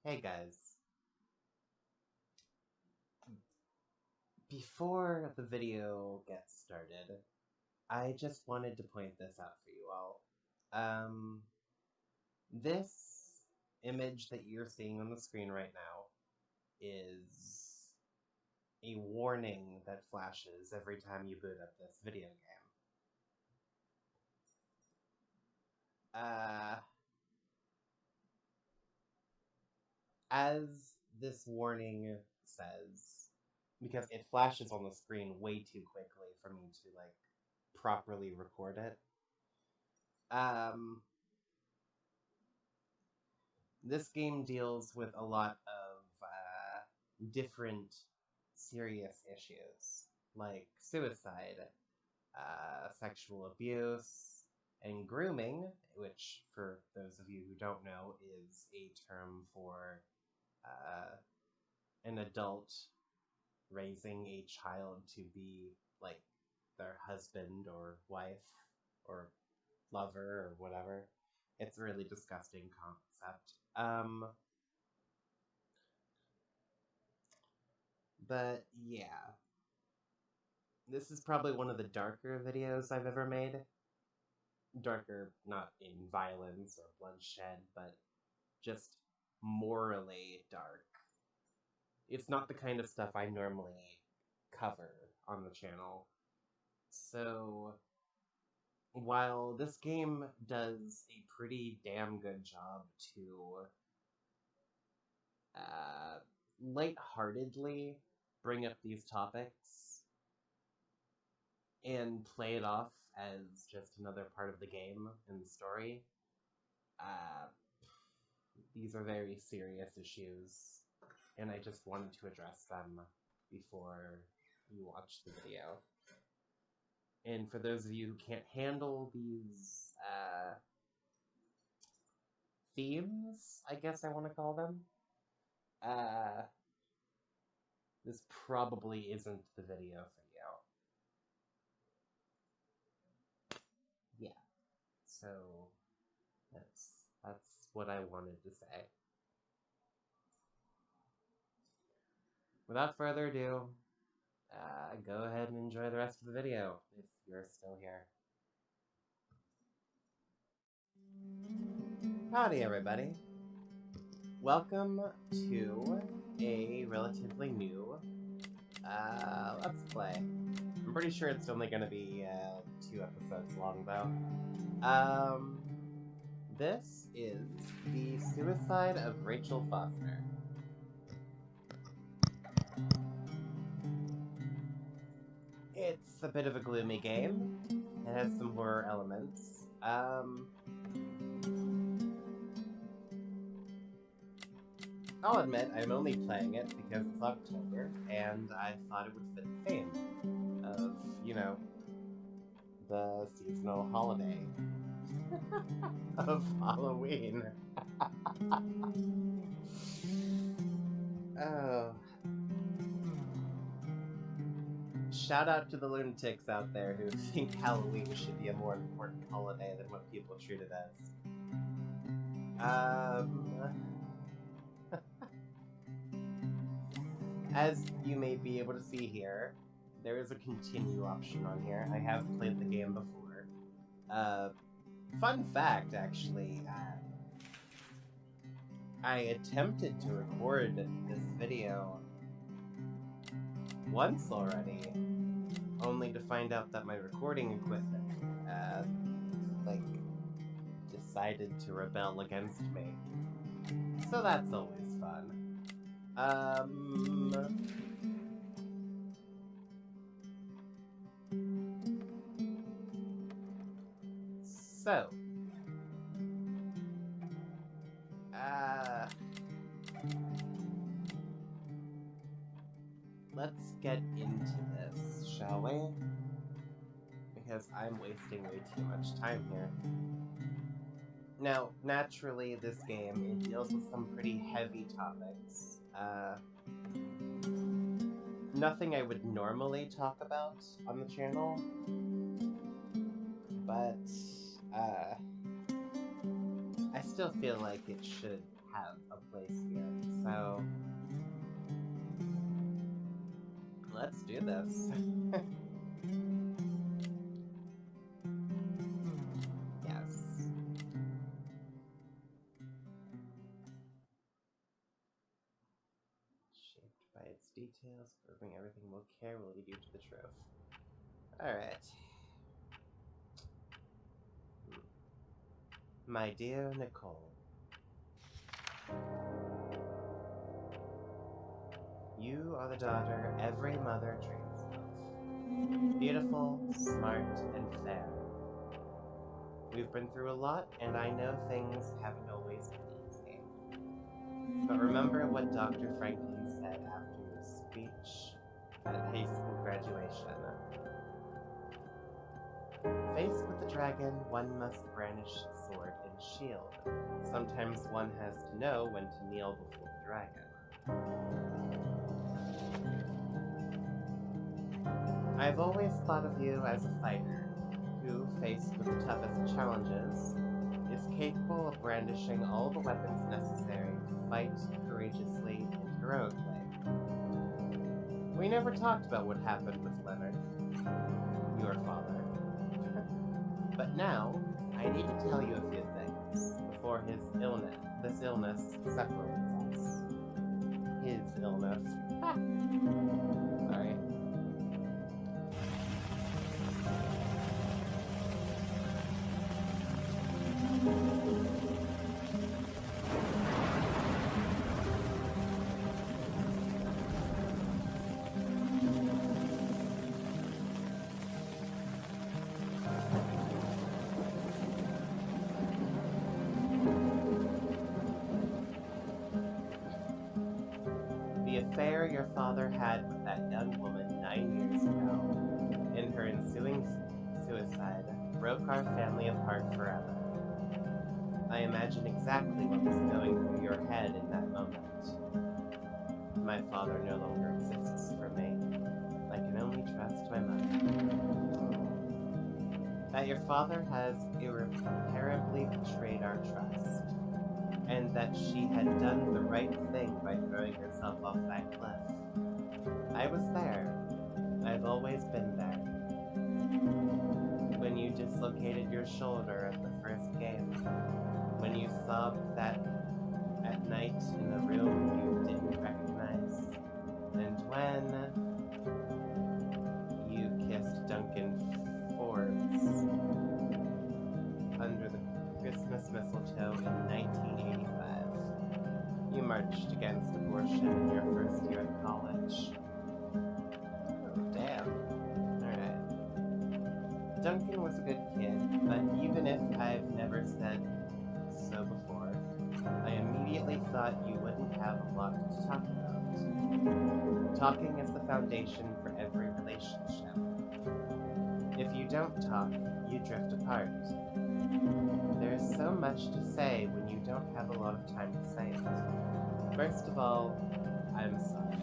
Hey guys, before the video gets started, I just wanted to point this out for you all. This image that you're seeing on the screen right now is a warning that flashes every time you boot up this video game. As this warning says, because it flashes on the screen way too quickly for me to, properly record it, this game deals with a lot of different serious issues, like suicide, sexual abuse, and grooming, which, for those of you who don't know, is a term for an adult raising a child to be like their husband or wife or lover or whatever. It's a really disgusting concept. But yeah, this is probably one of the darker videos I've ever made. Darker, not in violence or bloodshed, but just morally dark. It's not the kind of stuff I normally cover on the channel. So, while this game does a pretty damn good job to lightheartedly bring up these topics and play it off as just another part of the game and the story, these are very serious issues, and I just wanted to address them before you watch the video. And for those of you who can't handle these themes, I guess I want to call them, this probably isn't the video for you. Yeah, so that's what I wanted to say. Without further ado, go ahead and enjoy the rest of the video, if you're still here. Howdy, everybody. Welcome to a relatively new Let's Play. I'm pretty sure it's only going to be 2 episodes long, though. This is The Suicide of Rachel Foster. It's a bit of a gloomy game. It has some horror elements. I'll admit, I'm only playing it because it's October, and I thought it would fit the theme of, you know, the seasonal holiday of Halloween. Oh. Shout out to the lunatics out there who think Halloween should be a more important holiday than what people treat it as. As you may be able to see here, there is a continue option on here. I have played the game before. Fun fact, actually, I attempted to record this video once already, only to find out that my recording equipment, decided to rebel against me. So that's always fun. So, let's get into this, shall we? Because I'm wasting way too much time here. Now, naturally, this game, it deals with some pretty heavy topics. Nothing I would normally talk about on the channel, but, I still feel like it should have a place here. So let's do this. Yes. Shaped by its details, proving everything will care will lead you to the truth. Alright. My dear Nicole, you are the daughter every mother dreams of. Beautiful, smart, and fair. We've been through a lot, and I know things haven't always been easy. But remember what Dr. Franklin said after your speech at high school graduation. Faced with the dragon, one must brandish sword and shield. Sometimes one has to know when to kneel before the dragon. I've always thought of you as a fighter, who, faced with the toughest challenges, is capable of brandishing all the weapons necessary to fight courageously and heroically. We never talked about what happened with Leonard, your father. But now, I need to tell you a few things before this illness separates us. His illness. Sorry. The affair your father had with that young woman 9 years ago, and her ensuing suicide, broke our family apart forever. I imagine exactly what was going through your head in that moment. My father no longer exists for me. I can only trust my mother. That your father has irreparably betrayed our trust, and that she had done the right thing by throwing herself off that cliff. I was there. I've always been there. When you dislocated your shoulder at the first game, when you sobbed that at night in a room you didn't recognize, and when you kissed Duncan Forbes under the Christmas mistletoe in 1985. You marched against abortion in your first year at college. Oh, damn. Alright. Duncan was a good kid, but even if I've never said so before, I immediately thought you wouldn't have a lot to talk about. Talking is the foundation for every relationship. If you don't talk, you drift apart. There's so much to say when you don't have a lot of time to say it. First of all, I'm sorry.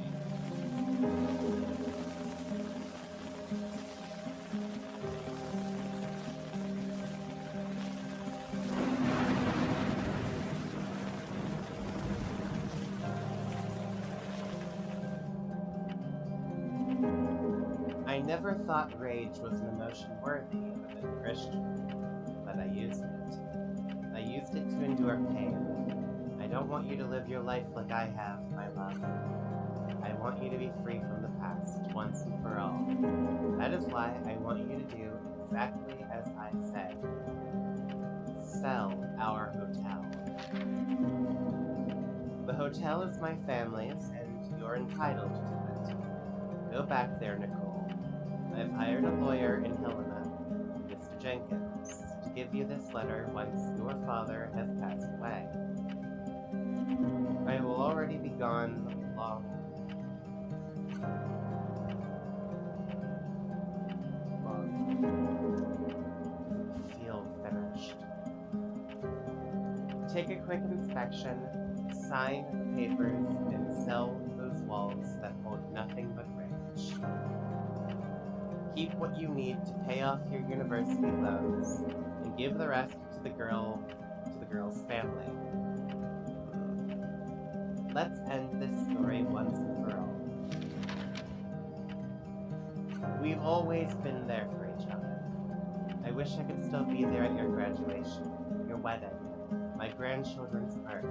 I never thought rage was an emotion worthy of a good Christian, but I used it. I used it to endure pain. I don't want you to live your life like I have, my love. I want you to be free from the past, once and for all. That is why I want you to do exactly as I said. Sell our hotel. The hotel is my family's, and you're entitled to it. Go back there, Nicole. I've hired a lawyer in Helena, Mr. Jenkins, to give you this letter once your father has passed away. I will already be gone long. Feel finished. Take a quick inspection, sign the papers, and sell those walls that hold nothing but rage. Keep what you need to pay off your university loans, and give the rest to the girl's family. let's end this story once and for all. We've always been there for each other. I wish I could still be there at your graduation, your wedding, my grandchildren's birth.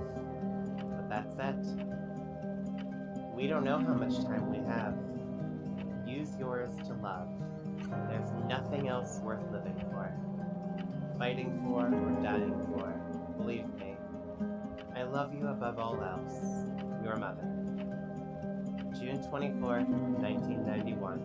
But that's it. We don't know how much time we have. Use yours to love. There's nothing else worth living for, fighting for, or dying for. Believe me. I love you above all else. Your mother. June 24th, 1991.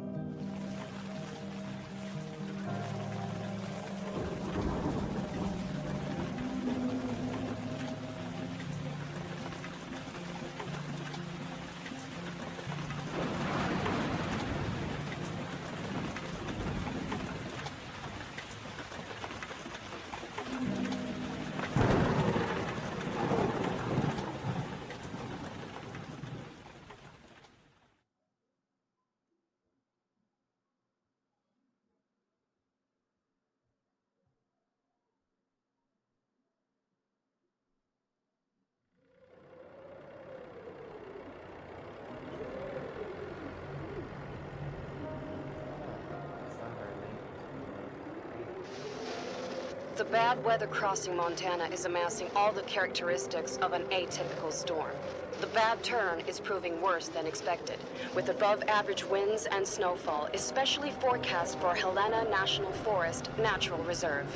The bad weather crossing Montana is amassing all the characteristics of an atypical storm. The bad turn is proving worse than expected, with above-average winds and snowfall, especially forecast for Helena National Forest Natural Reserve.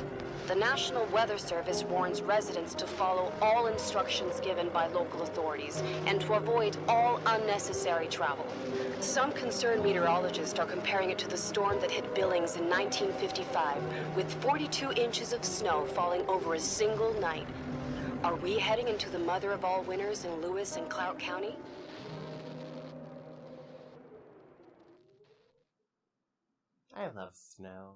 The National Weather Service warns residents to follow all instructions given by local authorities and to avoid all unnecessary travel. Some concerned meteorologists are comparing it to the storm that hit Billings in 1955, with 42 inches of snow falling over a single night. Are we heading into the mother of all winters in Lewis and Clark County? I love snow.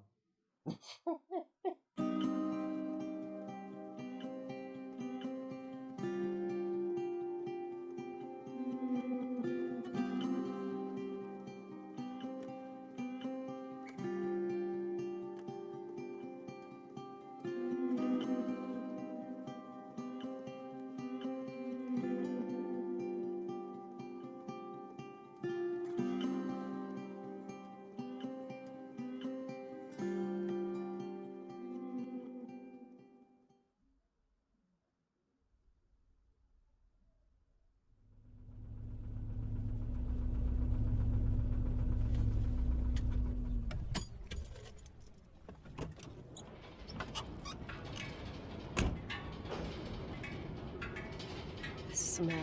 Smell.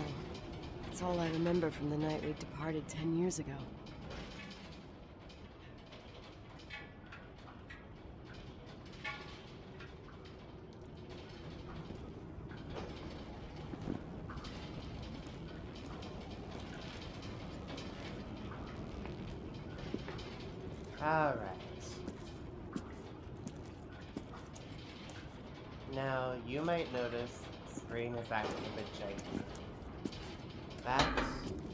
It's all I remember from the night we departed 10 years ago. Alright. Now, you might notice the screen is acting a bit janky. That,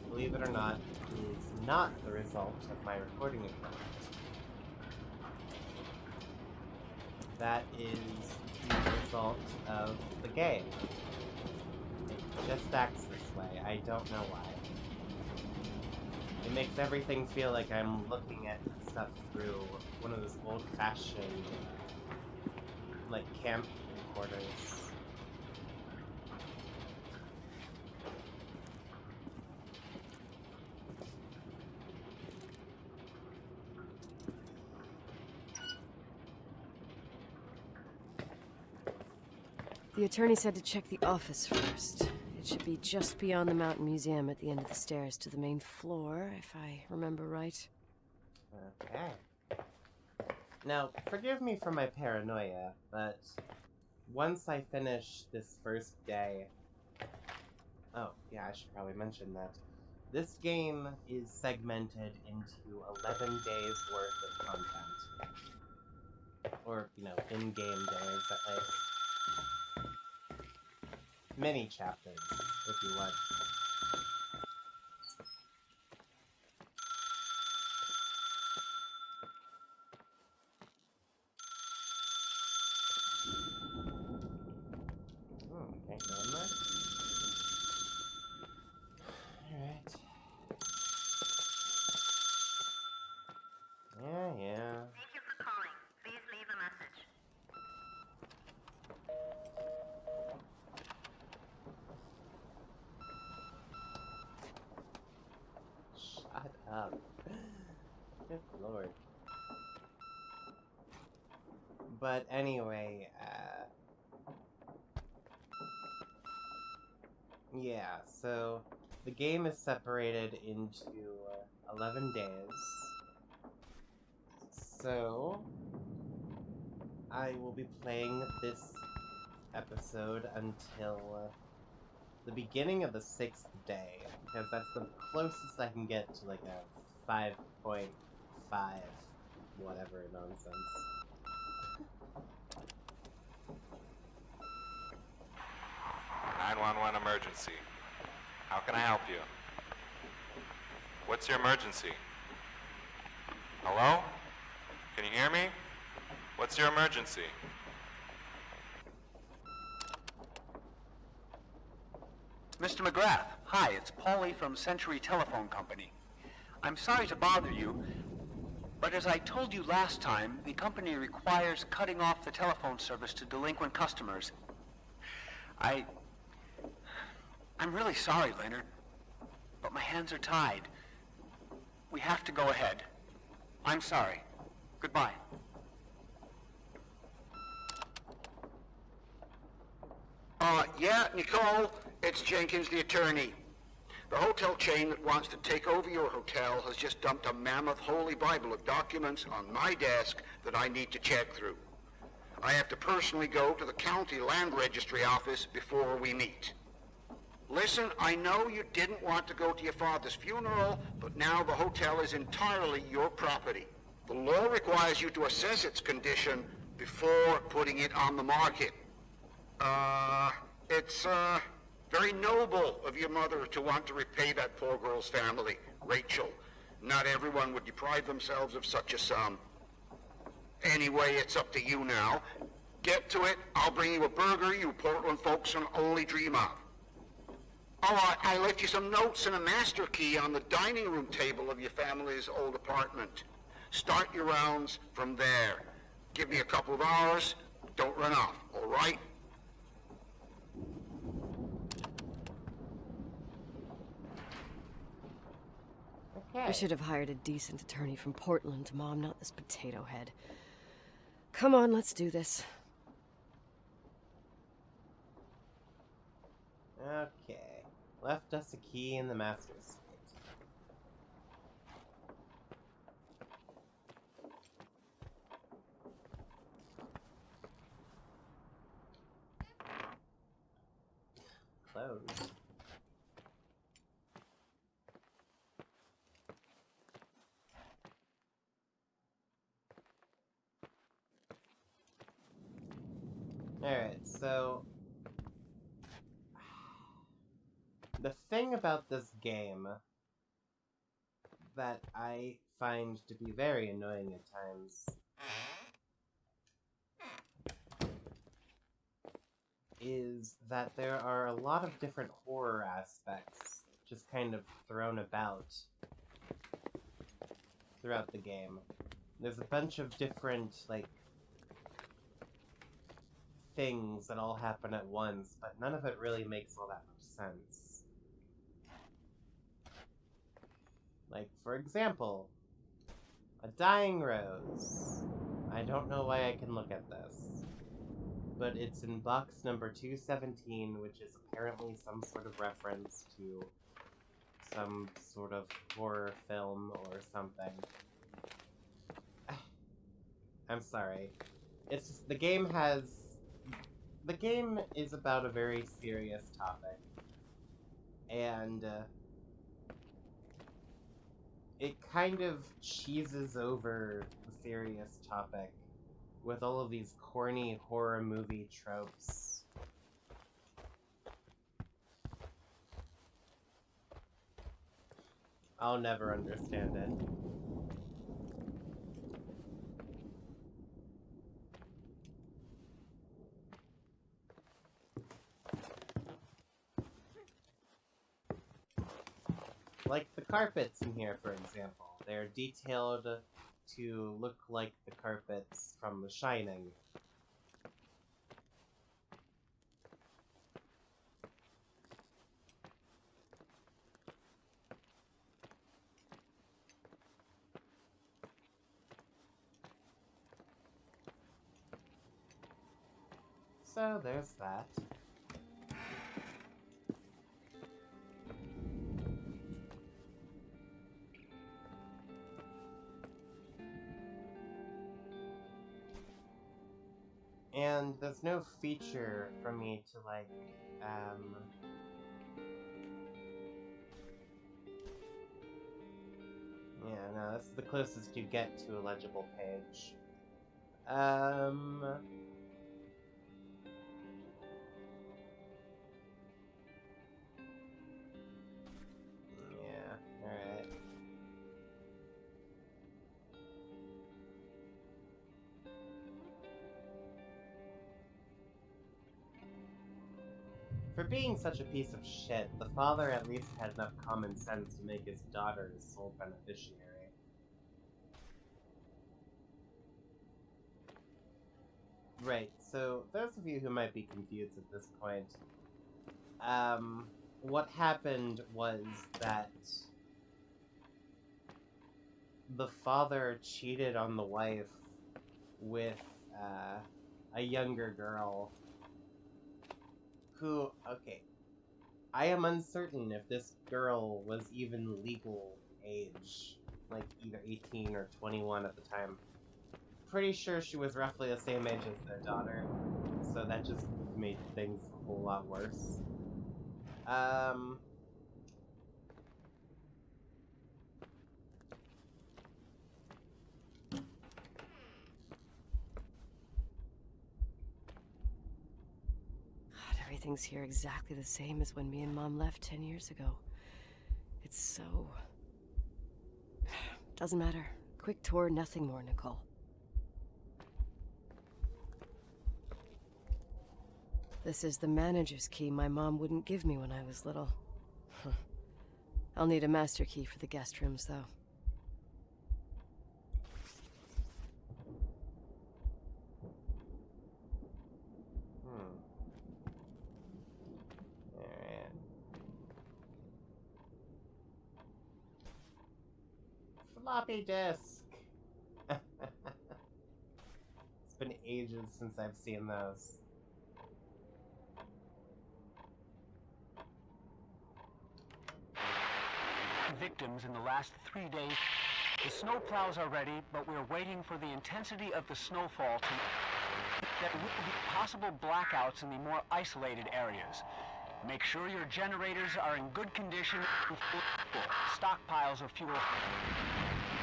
believe it or not, is not the result of my recording equipment. That is the result of the game. It just acts this way. I don't know why. It makes everything feel like I'm looking at stuff through one of those old-fashioned, like, camp recorders. The attorney said to check the office first. It should be just beyond the Mountain Museum at the end of the stairs to the main floor, if I remember right. Okay. Now, forgive me for my paranoia, but once I finish this first day... Oh, yeah, I should probably mention that. This game is segmented into 11 days worth of content. Or, in-game days, at least. Mini chapters, if you want. Can't go in there? up. Good lord. But anyway, yeah, so the game is separated into 11 days. So I will be playing this episode until the beginning of the 6th day, because that's the closest I can get to like a 5.5 whatever nonsense. 911 emergency. How can I help you? What's your emergency? Hello? Can you hear me? What's your emergency? Mr. McGrath, hi, it's Paulie from Century Telephone Company. I'm sorry to bother you, but as I told you last time, the company requires cutting off the telephone service to delinquent customers. I'm really sorry, Leonard, but my hands are tied. We have to go ahead. I'm sorry. Goodbye. Yeah, Nicole, it's Jenkins, the attorney. The hotel chain that wants to take over your hotel has just dumped a mammoth holy Bible of documents on my desk that I need to check through. I have to personally go to the county land registry office before we meet. Listen, I know you didn't want to go to your father's funeral, but now the hotel is entirely your property. The law requires you to assess its condition before putting it on the market. It's very noble of your mother to want to repay that poor girl's family, Rachel. Not everyone would deprive themselves of such a sum. Anyway, it's up to you now. Get to it. I'll bring you a burger you Portland folks can only dream of. Oh, I left you some notes and a master key on the dining room table of your family's old apartment. Start your rounds from there. Give me a couple of hours. Don't run off, all right? Okay. I should have hired a decent attorney from Portland, Mom, not this potato head. Come on, let's do this. Okay. Left us a key in the master's suite. Closed. Alright, so the thing about this game that I find to be very annoying at times is that there are a lot of different horror aspects just kind of thrown about throughout the game. There's a bunch of different, like, things that all happen at once, but none of it really makes all that much sense. Like, for example, a dying rose. I don't know why I can look at this, but it's in box number 217, which is apparently some sort of reference to some sort of horror film or something. I'm sorry. It's just, the game is about a very serious topic, and it kind of cheeses over the serious topic with all of these corny horror movie tropes. I'll never understand it. Like the carpets in here, for example. They're detailed to look like the carpets from The Shining. So there's that. And there's no feature for me to, like, yeah, no, this is the closest you get to a legible page. Yeah, alright. For being such a piece of shit, the father at least had enough common sense to make his daughter his sole beneficiary. Right, so those of you who might be confused at this point, what happened was that the father cheated on the wife with, a younger girl who, okay, I am uncertain if this girl was even legal age, like either 18 or 21 at the time. Pretty sure she was roughly the same age as their daughter, so that just made things a whole lot worse. God, everything's here exactly the same as when me and Mom left 10 years ago. It's so... Doesn't matter. Quick tour, nothing more, Nicole. This is the manager's key my mom wouldn't give me when I was little. I'll need a master key for the guest rooms, though. Alright. Floppy disk! It's been ages since I've seen those. Victims in the last 3 days. The snowplows are ready, but we're waiting for the intensity of the snowfall to... There will be possible blackouts in the more isolated areas. Make sure your generators are in good condition and full. Stockpiles of fuel.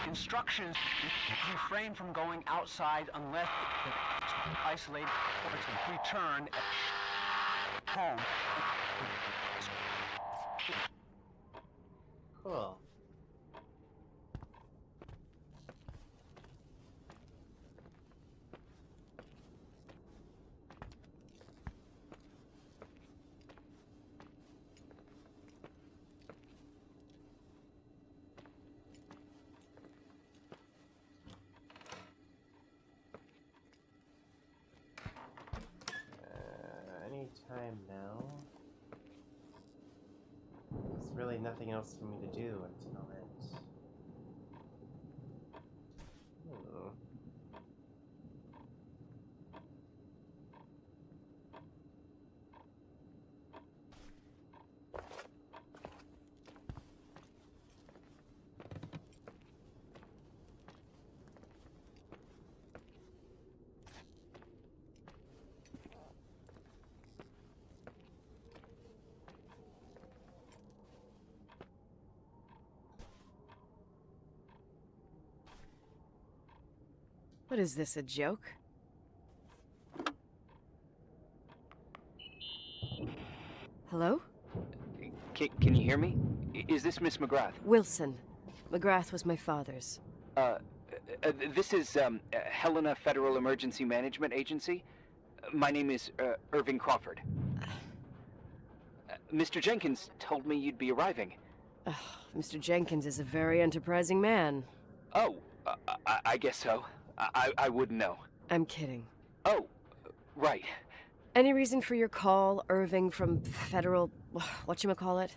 Instructions: refrain from going outside unless isolated ports return home. Cool. Any time now? There's really nothing else for me to do until it... Hmm. What is this, a joke? Hello? Can you hear me? Is this Miss McGrath? Wilson. McGrath was my father's. This is Helena Federal Emergency Management Agency. My name is Irving Crawford. Mr. Jenkins told me you'd be arriving. Mr. Jenkins is a very enterprising man. Oh, I guess so. I wouldn't know. I'm kidding. Oh, right. Any reason for your call, Irving from Federal... whatchamacallit?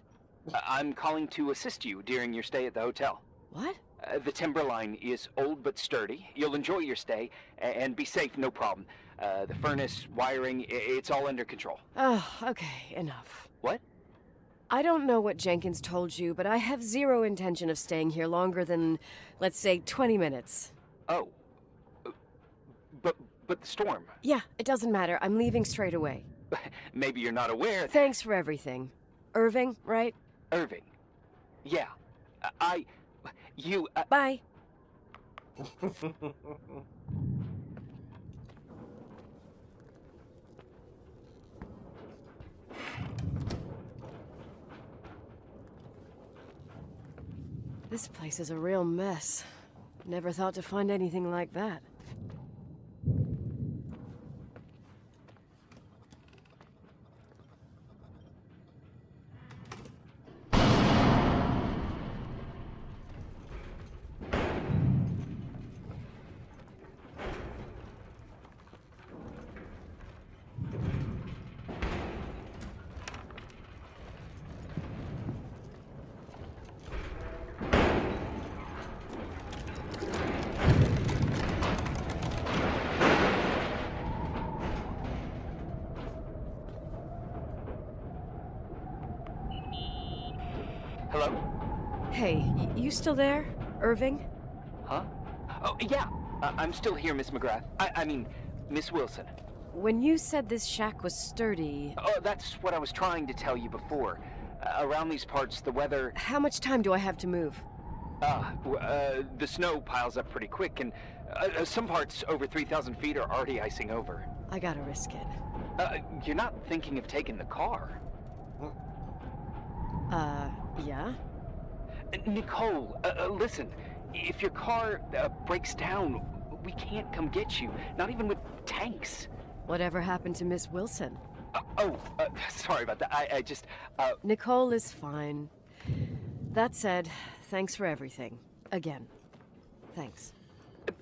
I'm calling to assist you during your stay at the hotel. What? The timberline is old but sturdy. You'll enjoy your stay, and be safe, no problem. The furnace, wiring, it's all under control. Oh, okay, enough. What? I don't know what Jenkins told you, but I have zero intention of staying here longer than, let's say, 20 minutes. Oh. But the storm. Yeah, it doesn't matter. I'm leaving straight away. Maybe you're not aware. Thanks for everything. Irving, right? Irving. Yeah. Bye. This place is a real mess. Never thought to find anything like that. Hello? Hey, you still there, Irving? Huh? Oh, yeah. I'm still here, Miss McGrath. I mean, Miss Wilson. When you said this shack was sturdy... Oh, that's what I was trying to tell you before. Around these parts, the weather... How much time do I have to move? The snow piles up pretty quick, and some parts over 3,000 feet are already icing over. I gotta risk it. You're not thinking of taking the car? Yeah? Nicole, listen. If your car breaks down, we can't come get you. Not even with tanks. Whatever happened to Miss Wilson? Sorry about that. I just, Nicole is fine. That said, thanks for everything. Again. Thanks.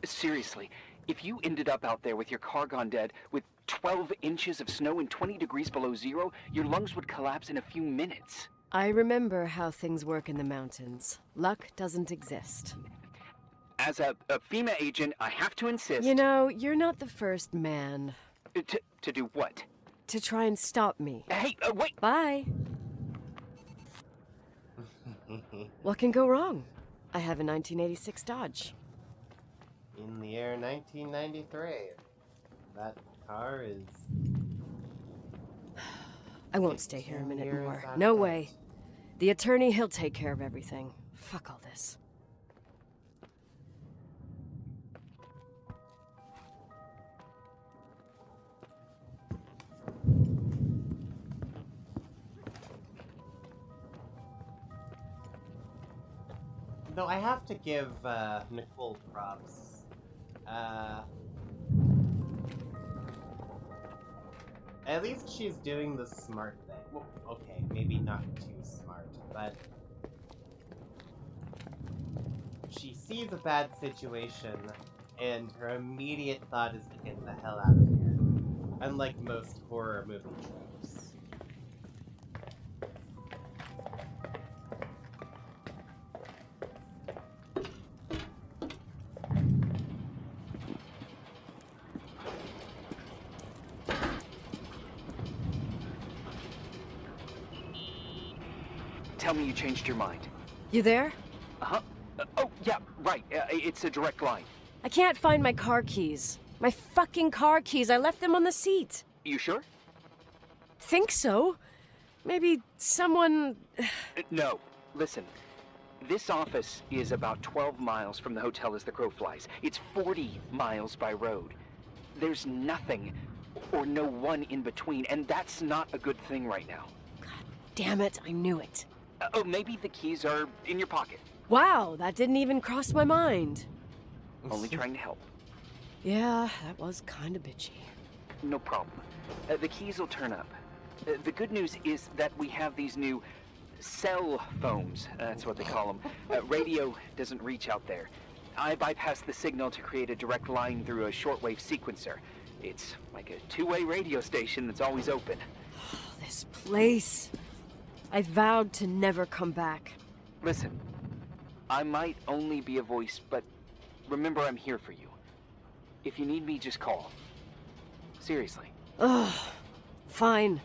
Seriously, if you ended up out there with your car gone dead, with 12 inches of snow and 20 degrees below zero, your lungs would collapse in a few minutes. I remember how things work in the mountains. Luck doesn't exist. As a FEMA agent, I have to insist... You know, you're not the first man. To do what? To try and stop me. Hey, wait! Bye! What can go wrong? I have a 1986 Dodge. In the year 1993. That car is... I won't stay here a minute years more. out No of way. date. The attorney, he'll take care of everything. Fuck all this. Though I have to give Nicole props. At least she's doing the smart thing. Well, okay, maybe not too smart, but she sees a bad situation, and her immediate thought is to get the hell out of here. Unlike most horror movie tropes. Tell me you changed your mind. You there? Uh-huh. Oh, yeah, right. It's a direct line. I can't find my car keys. My fucking car keys. I left them on the seat. You sure? Think so? Maybe someone... No. Listen. This office is about 12 miles from the hotel as the crow flies. It's 40 miles by road. There's nothing or no one in between, and that's not a good thing right now. God damn it, I knew it. Maybe the keys are in your pocket. Wow, that didn't even cross my mind. Only trying to help. Yeah, that was kinda bitchy. No problem. The keys will turn up. The good news is that we have these new cell phones. That's what they call them. Radio doesn't reach out there. I bypass the signal to create a direct line through a shortwave sequencer. It's like a two-way radio station that's always open. This place. I vowed to never come back. Listen, I might only be a voice, but remember I'm here for you. If you need me, just call. Seriously. Ugh. Fine.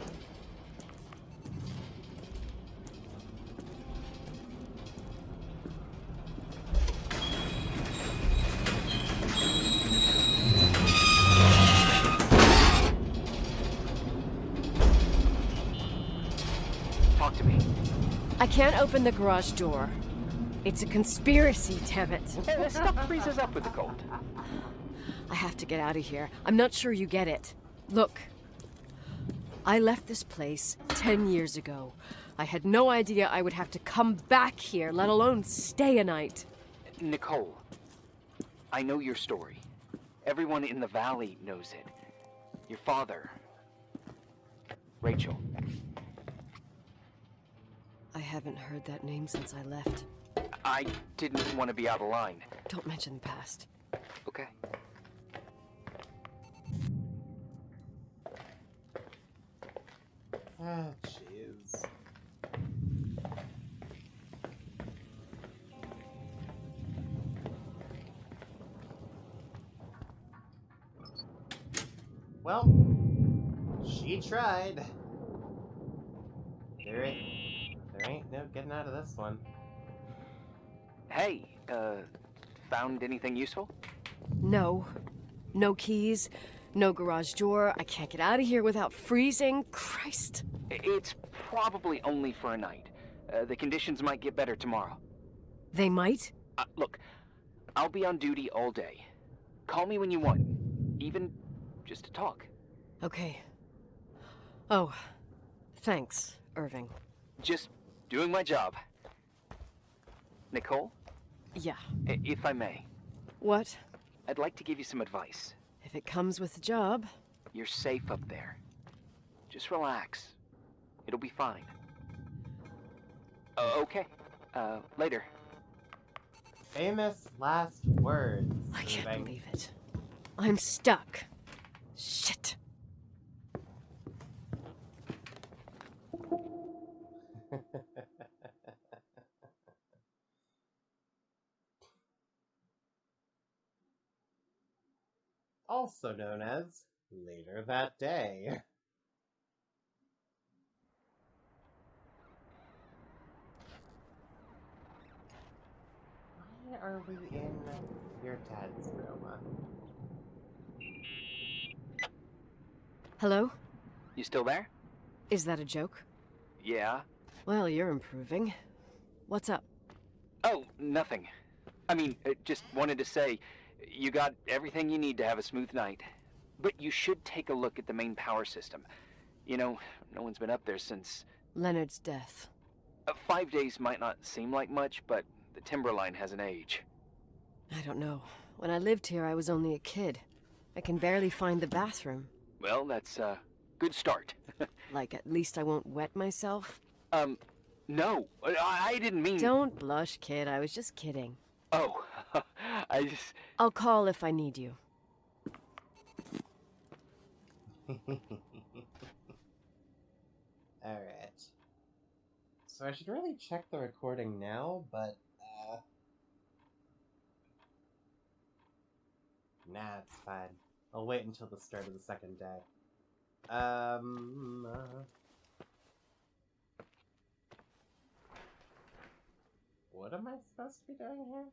Talk to me. I can't open the garage door. It's a conspiracy, damn it. This stuff freezes up with the cold. I have to get out of here. I'm not sure you get it. Look, I left this place 10 years ago. I had no idea I would have to come back here, let alone stay a night. Nicole, I know your story. Everyone in the valley knows it. Your father, Rachel. I haven't heard that name since I left. I didn't want to be out of line. Don't mention the past. Okay. Ah, jeez. Well, she tried. There ain't no getting out of this one. Hey, found anything useful? No. No keys. No garage door. I can't get out of here without freezing. Christ. It's probably only for a night. The conditions might get better tomorrow. They might? Look, I'll be on duty all day. Call me when you want. Even just to talk. Okay. Oh, thanks, Irving. Just doing my job. Nicole, Yeah. if I may, What? I'd like to give you some advice. If it comes with the job. You're safe up there. Just relax. It'll be fine. Okay. Later. Famous last words. I can't Irving. believe it. I'm stuck. Shit. Also known as later that day. Why are we in your dad's room? Hello? You still there? Is that a joke? Yeah. Well, you're improving. What's up? Oh, nothing. I mean, just wanted to say, you got everything you need to have a smooth night. But you should take a look at the main power system. You know, no one's been up there since... Leonard's death. 5 days might not seem like much, but the timberline has an age. I don't know. When I lived here, I was only a kid. I can barely find the bathroom. Well, that's a good start. Like, at least I won't wet myself? No, I didn't mean... Don't blush, kid. I was just kidding. Oh, I just... I'll call if I need you. Alright. So I should really check the recording now, but, nah, it's fine. I'll wait until the start of the second day. What am I supposed to be doing here?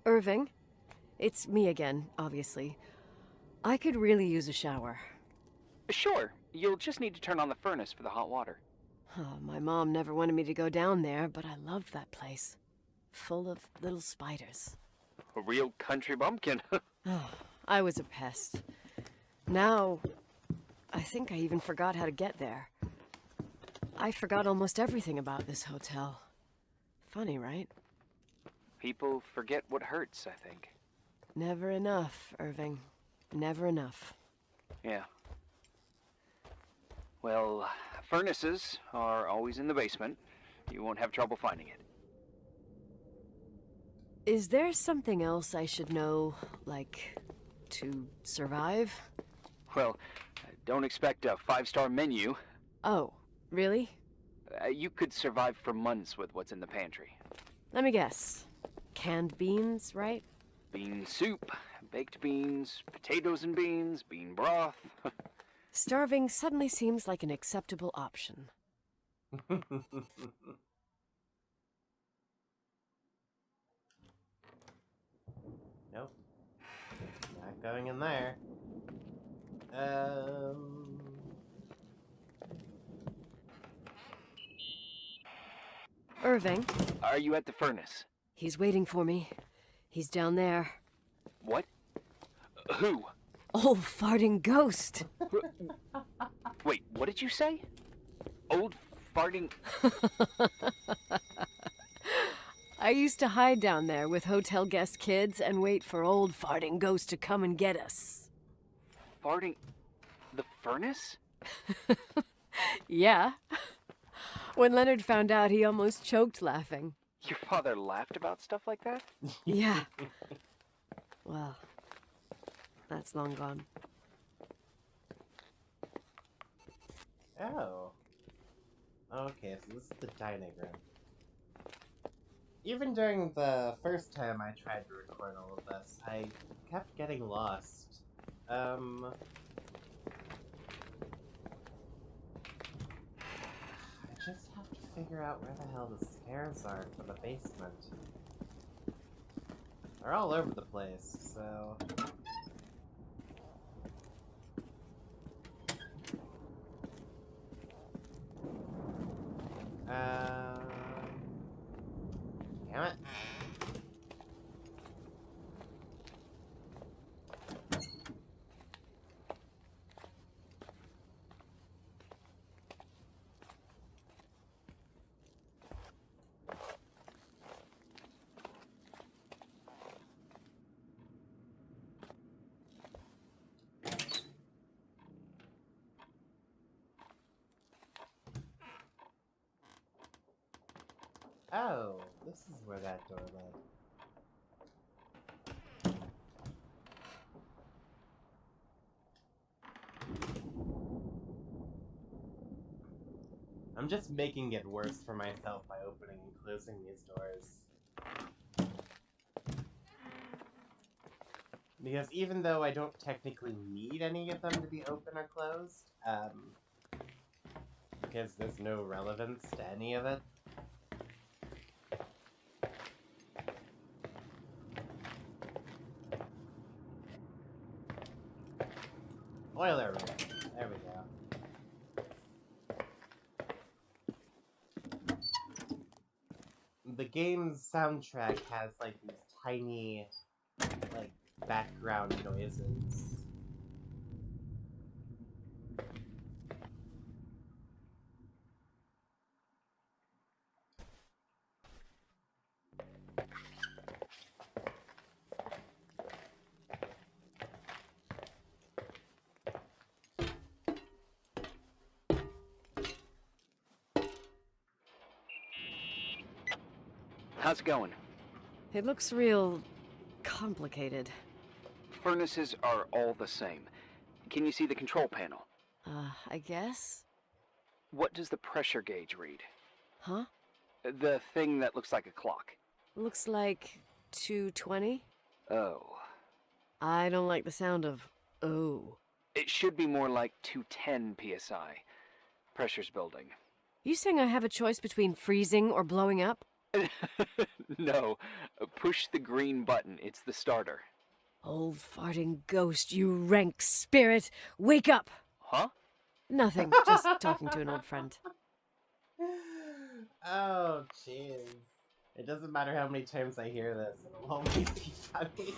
Irving? It's me again, obviously. I could really use a shower. Sure, you'll just need to turn on the furnace for the hot water. Oh, my mom never wanted me to go down there, but I loved that place. Full of little spiders. A real country bumpkin. Oh, I was a pest. Now, I think I even forgot how to get there. I forgot almost everything about this hotel. Funny, right? People forget what hurts, I think. Never enough, Irving. Never enough. Yeah. Well, furnaces are always in the basement. You won't have trouble finding it. Is there something else I should know, like To survive? Well, don't expect a 5-star menu. Oh, really? You could survive for months with what's in the pantry. Let me guess. Canned beans, right? Bean soup, baked beans, potatoes and beans, bean broth. Starving suddenly seems like an acceptable option. Nope. Not going in there. Irving, Are you at the furnace? he's waiting for me. He's down there. What? Who? Old farting ghost! Wait, what did you say? Old farting... I used to hide down there with hotel guest kids and wait for old farting ghost to come and get us. Farting... the furnace? Yeah. When Leonard found out, he almost choked laughing. Your father laughed about stuff like that? Yeah. Well, that's long gone. Oh. Okay, so this is the dining room. Even during the first time I tried to record all of this, I kept getting lost. I just have to figure out where the hell the stairs are for the basement. They're all over the place, so... Damn it. Oh, this is where that door led. I'm just making it worse for myself by opening and closing these doors. Because even though I don't technically need any of them to be open or closed, because there's no relevance to any of it, boiler room. There we go. The game's soundtrack has like these tiny, like, background noises. How's it going? It looks real complicated. Furnaces are all the same. Can you see the control panel? I guess? What does the pressure gauge read? Huh? The thing that looks like a clock. Looks like 220? Oh. I don't like the sound of oh. It should be more like 210 psi. Pressure's building. You saying I have a choice between freezing or blowing up? No. Push the green button. It's the starter. Old farting ghost, you rank spirit! Wake up! Huh? Nothing, just talking to an old friend. Oh, jeez. It doesn't matter how many times I hear this, it'll always be funny.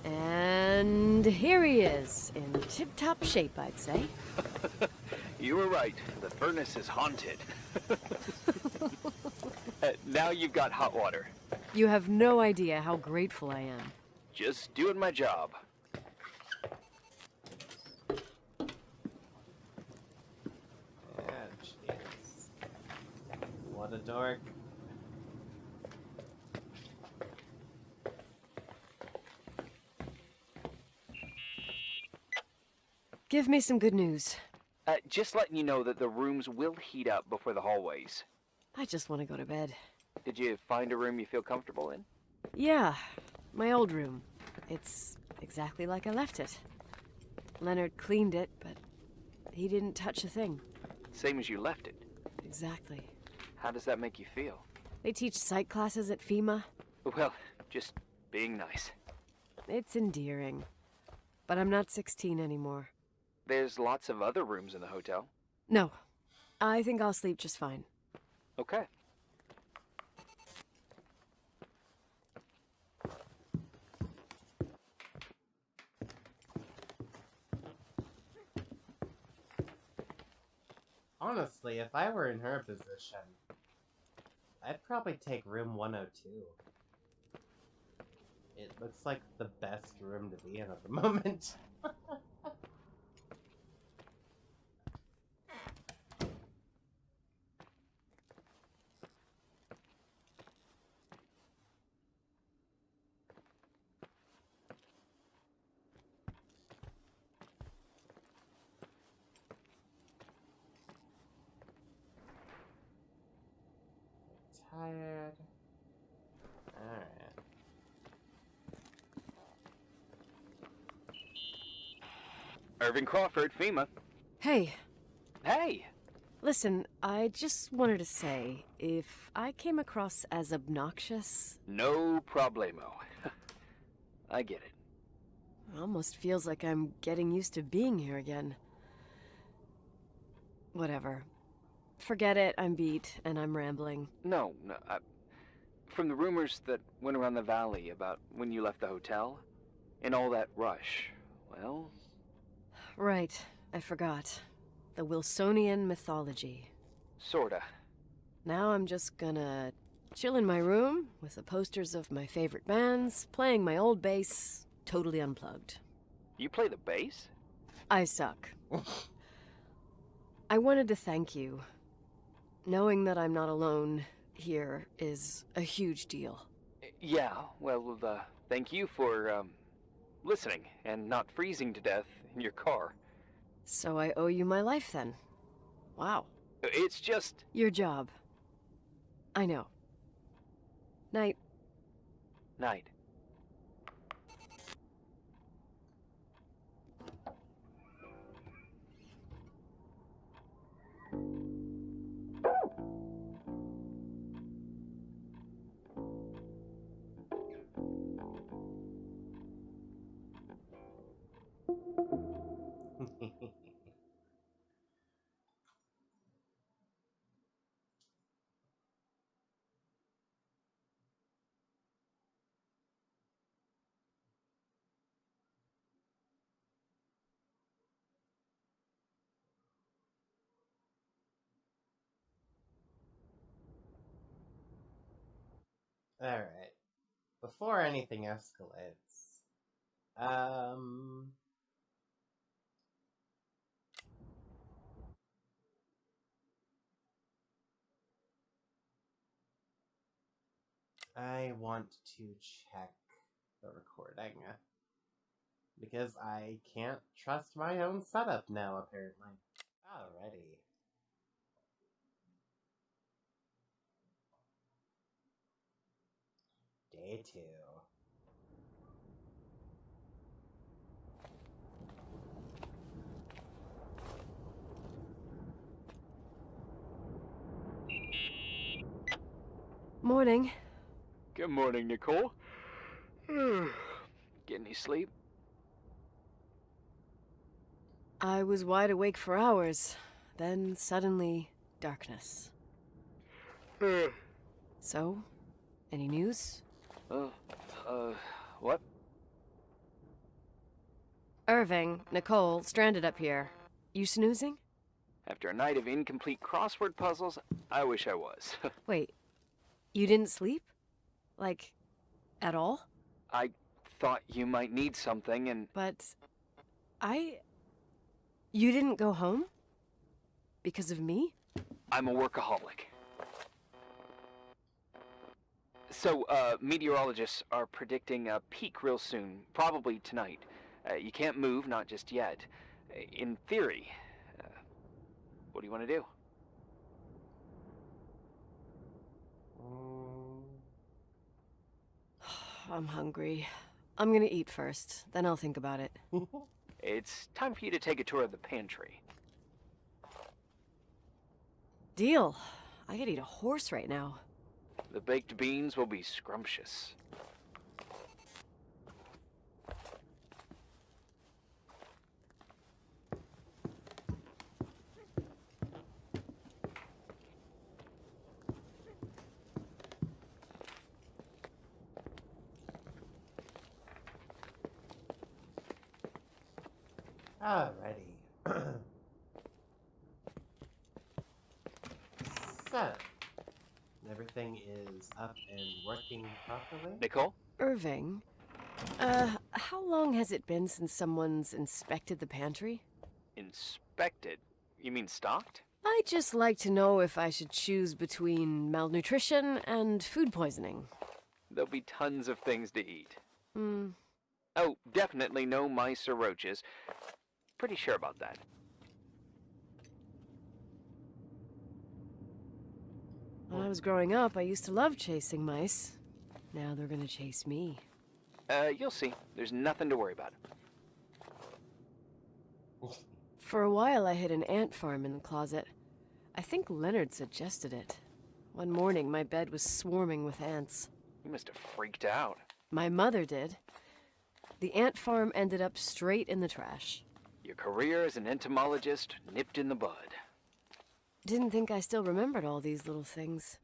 And here he is, in tip-top shape, I'd say. You were right. The furnace is haunted. Now you've got hot water. You have no idea how grateful I am. Just doing my job. Ah, jeez. What a dork. Give me some good news. Just letting you know that the rooms will heat up before the hallways. I just want to go to bed. Did you find a room you feel comfortable in? Yeah, my old room. It's exactly like I left it. Leonard cleaned it, but he didn't touch a thing. Same as you left it. Exactly. How does that make you feel? They teach psych classes at FEMA. Well, just being nice. It's endearing. But I'm not 16 anymore. There's lots of other rooms in the hotel. No, I think I'll sleep just fine. Okay. Honestly, if I were in her position, I'd probably take room 102. It looks like the best room to be in at the moment. Tired. Alright. Irving Crawford, FEMA. Hey, Hey! listen, I just wanted to say, if I came across as obnoxious, No problemo. I get it. it almost feels like I'm getting used to being here again. Whatever. Forget it, I'm beat, and I'm rambling. No, from the rumors that went around the valley about when you left the hotel, and all that rush, well... Right, I forgot. The Wilsonian mythology. Sorta. Now I'm just gonna chill in my room with the posters of my favorite bands, playing my old bass, totally unplugged. You play the bass? I suck. I wanted to thank you. Knowing that I'm not alone here is a huge deal. Yeah, well, thank you for, listening and not freezing to death in your car. So I owe you my life then. Wow. It's just... Your job. I know. Night. Night. Alright. Before anything escalates, I want to check the recording. Because I can't trust my own setup now, apparently. Alrighty. Day 2. Morning. Good morning, Nicole. Get any sleep? I was wide awake for hours. Then suddenly, darkness. So, any news? What? Irving, Nicole, stranded up here. You snoozing? After a night of incomplete crossword puzzles, I wish I was. Wait, you didn't sleep? Like, at all? I thought you might need something, and... But you didn't go home? Because of me? I'm a workaholic. So, meteorologists are predicting a peak real soon, probably tonight. You can't move, not just yet. In theory, what do you want to do? I'm hungry. I'm gonna eat first, then I'll think about it. It's time for you to take a tour of the pantry. Deal. I could eat a horse right now. The baked beans will be scrumptious. Alrighty. So, everything is up and working properly? Nicole? Irving, how long has it been since someone's inspected the pantry? Inspected? You mean stocked? I'd just like to know if I should choose between malnutrition and food poisoning. There'll be tons of things to eat. Hmm. Oh, definitely no mice or roaches. Pretty sure about that. When I was growing up, I used to love chasing mice. Now they're gonna chase me. You'll see. There's nothing to worry about. For a while, I hid an ant farm in the closet. I think Leonard suggested it. One morning, my bed was swarming with ants. You must have freaked out. My mother did. The ant farm ended up straight in the trash. Your career as an entomologist nipped in the bud. Didn't think I still remembered all these little things.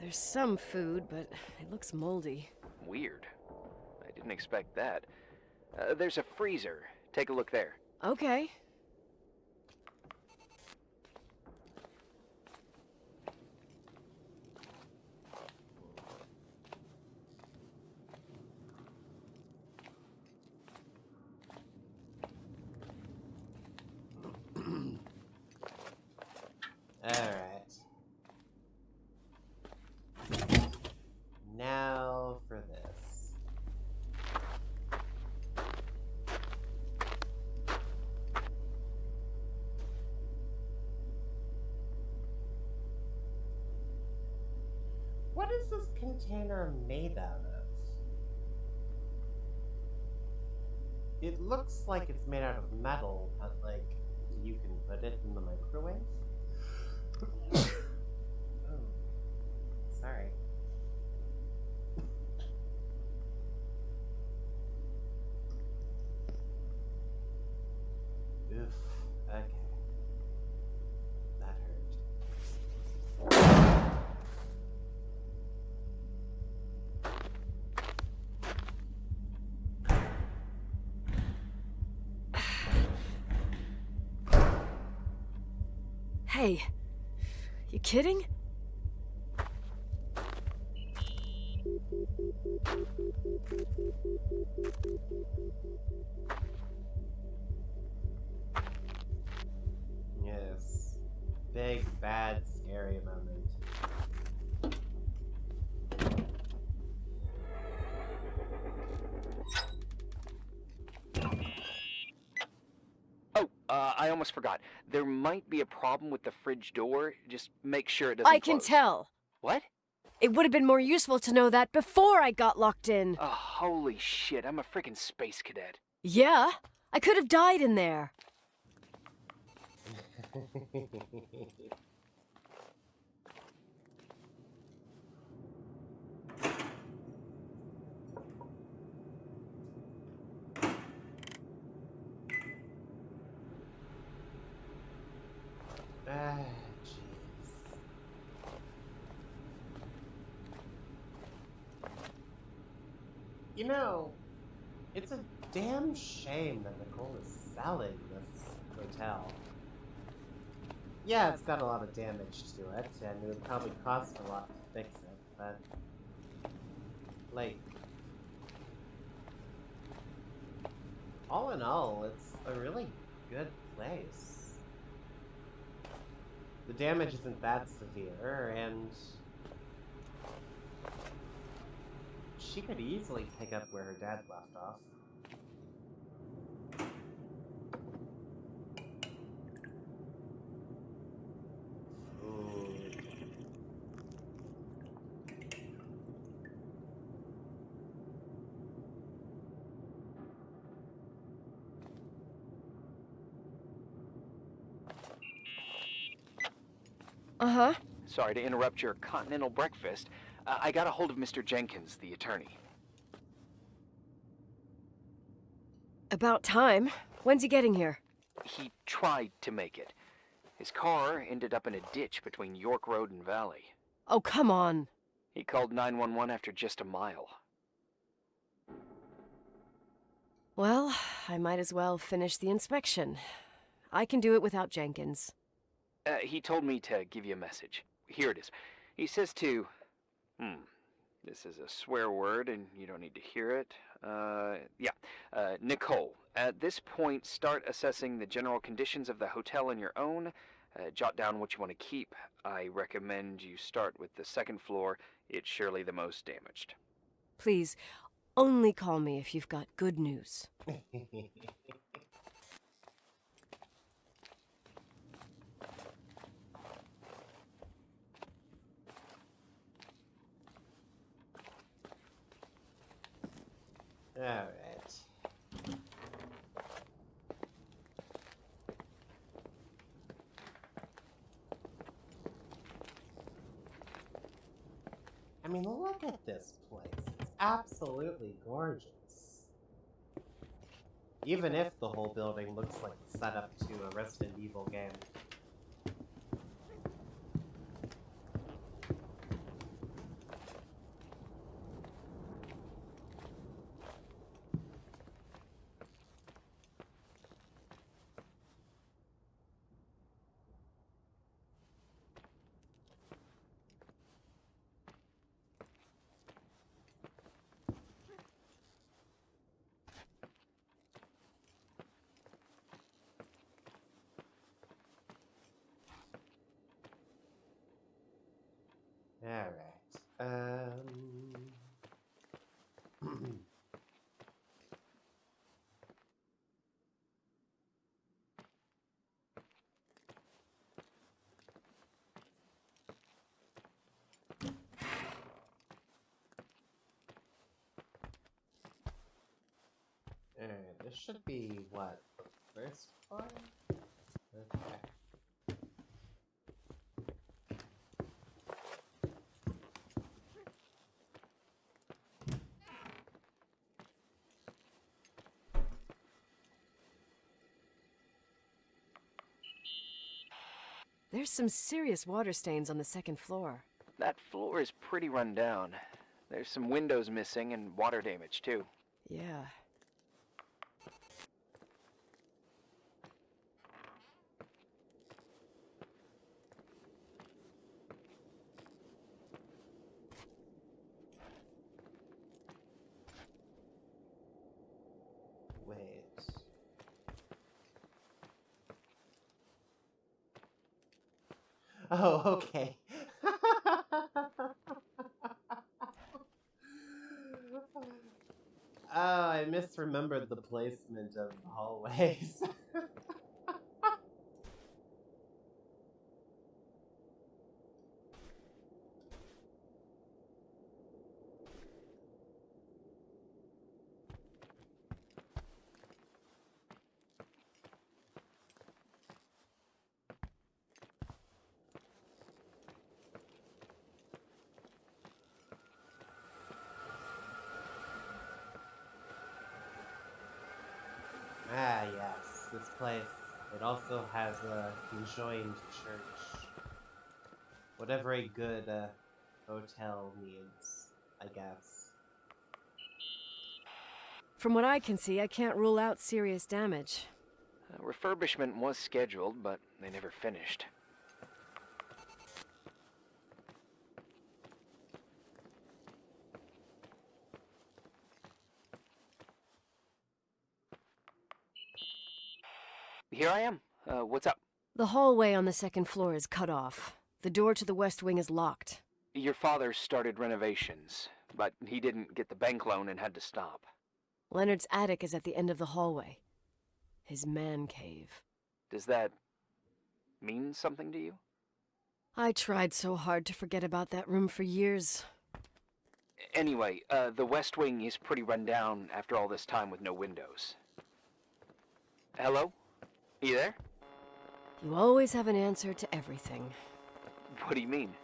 There's some food, but it looks moldy. Weird. I didn't expect that. There's a freezer. Take a look there. Okay. Alright. Now for this. What is this container made out of? It looks like it's made out of metal, but like, you can put it in the microwave? Oh, sorry. Oof, okay. That hurt. Hey, you kidding? Yes. Big, bad, scary moment. Oh, I almost forgot. There might be a problem with the fridge door. Just make sure it doesn't I can close. tell. What? It would have been more useful to know that before I got locked in. Oh, holy shit. I'm a freaking space cadet. Yeah, I could have died in there. Ah, jeez. You know, it's a damn shame that Nicole is selling this hotel. Yeah, it's got a lot of damage to it, and it would probably cost a lot to fix it, but... like... all in all, it's a really good place. The damage isn't that severe, and... she could easily pick up where her dad left off. Food. Uh-huh. Sorry to interrupt your continental breakfast. I got a hold of Mr. Jenkins, the attorney. About time. When's he getting here? He tried to make it. His car ended up in a ditch between York Road and Valley. Oh, come on. He called 911 after just a mile. Well, I might as well finish the inspection. I can do it without Jenkins. He told me to give you a message. Here it is. He says to... this is a swear word and you don't need to hear it. Nicole, at this point, start assessing the general conditions of the hotel on your own. Jot down what you want to keep. I recommend you start with the second floor. It's surely the most damaged. Please, only call me if you've got good news. Alright. I mean, look at this place. It's absolutely gorgeous. Even if the whole building looks like the setup to a Resident Evil game. Alright. Alright, this should be, what, the first floor? Okay. There's some serious water stains on the second floor. That floor is pretty run down. There's some windows missing and water damage, too. Yeah. Wait. Oh, okay. Oh, I misremembered the placement of the hallways. Ah, yes, this place. It also has a conjoined church. Whatever a good hotel needs, I guess. From what I can see, I can't rule out serious damage. Refurbishment was scheduled, but they never finished. Here I am. What's up? The hallway on the second floor is cut off. The door to the west wing is locked. Your father started renovations, but he didn't get the bank loan and had to stop. Leonard's attic is at the end of the hallway. His man cave. Does that mean something to you? I tried so hard to forget about that room for years. Anyway, the west wing is pretty run down after all this time with no windows. Hello? You there? You always have an answer to everything. What do you mean?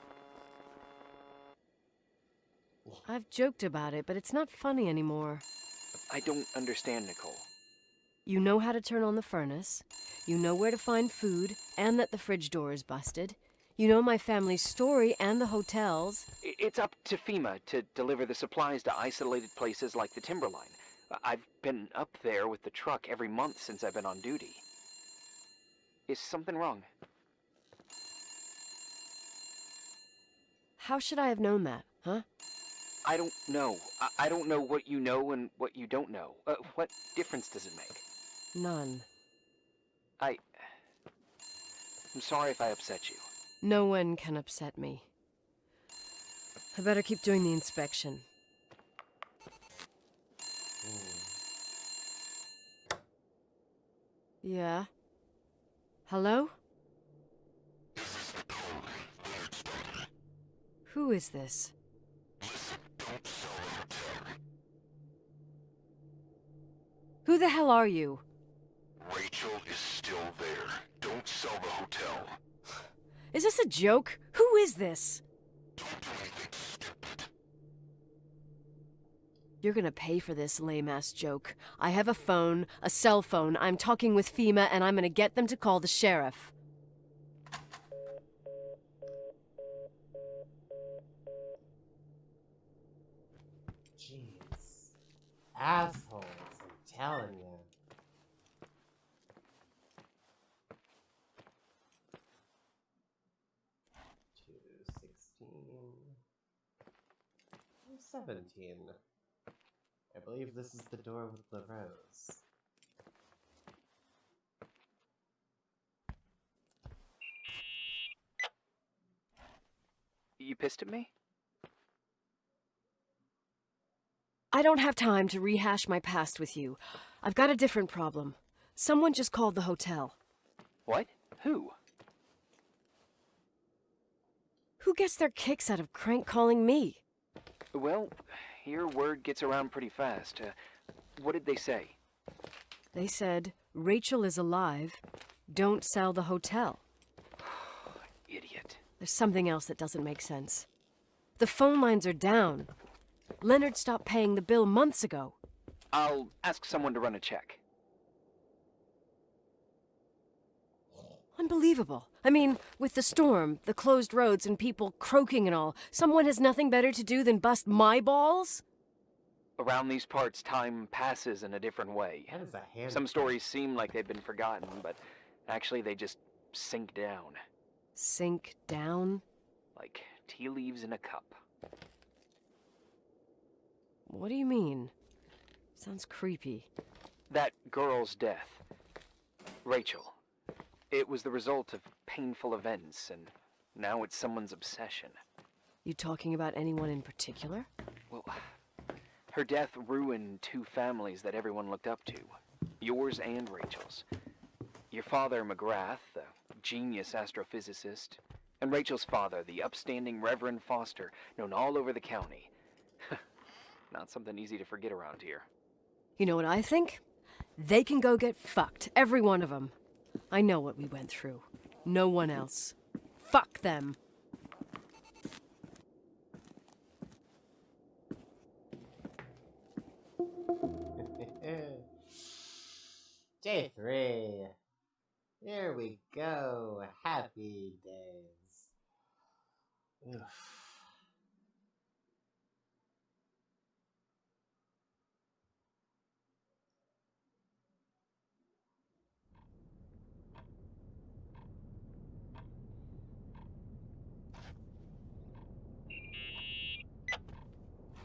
I've joked about it, but it's not funny anymore. I don't understand, Nicole. You know how to turn on the furnace. You know where to find food, and that the fridge door is busted. You know my family's story and the hotels. It's up to FEMA to deliver the supplies to isolated places like the Timberline. I've been up there with the truck every month since I've been on duty. Is something wrong? How should I have known that, huh? I don't know. I don't know what you know and what you don't know. What difference does it make? None. I'm sorry if I upset you. No one can upset me. I better keep doing the inspection. Yeah? Hello? Who is this? Who the hell are you? Rachel is still there. Don't sell the hotel. Is this a joke? Who is this? Don't do anything stupid. You're gonna pay for this lame-ass joke. I have a phone, a cell phone. I'm talking with FEMA, and I'm gonna get them to call the sheriff. Jeez. Assholes, I'm telling you. Two, 16, 17. I believe this is the door with the rose. You pissed at me? I don't have time to rehash my past with you. I've got a different problem. Someone just called the hotel. What? Who? Who gets their kicks out of crank calling me? Well, your word gets around pretty fast. What did they say? They said, Rachel is alive. Don't sell the hotel. Idiot. There's something else that doesn't make sense. The phone lines are down. Leonard stopped paying the bill months ago. I'll ask someone to run a check. Unbelievable. I mean, with the storm, the closed roads, and people croaking and all, someone has nothing better to do than bust my balls? Around these parts, time passes in a different way. That is a hand. Some stories seem like they've been forgotten, but actually they just sink down. Sink down? Like tea leaves in a cup. What do you mean? Sounds creepy. That girl's death. Rachel. It was the result of painful events, and now it's someone's obsession. You talking about anyone in particular? Well, her death ruined two families that everyone looked up to. Yours and Rachel's. Your father, McGrath, the genius astrophysicist, and Rachel's father, the upstanding Reverend Foster, known all over the county. Not something easy to forget around here. You know what I think? They can go get fucked, every one of them. I know what we went through. No one else. Fuck them. Day 3. Here we go. Happy days. Oof.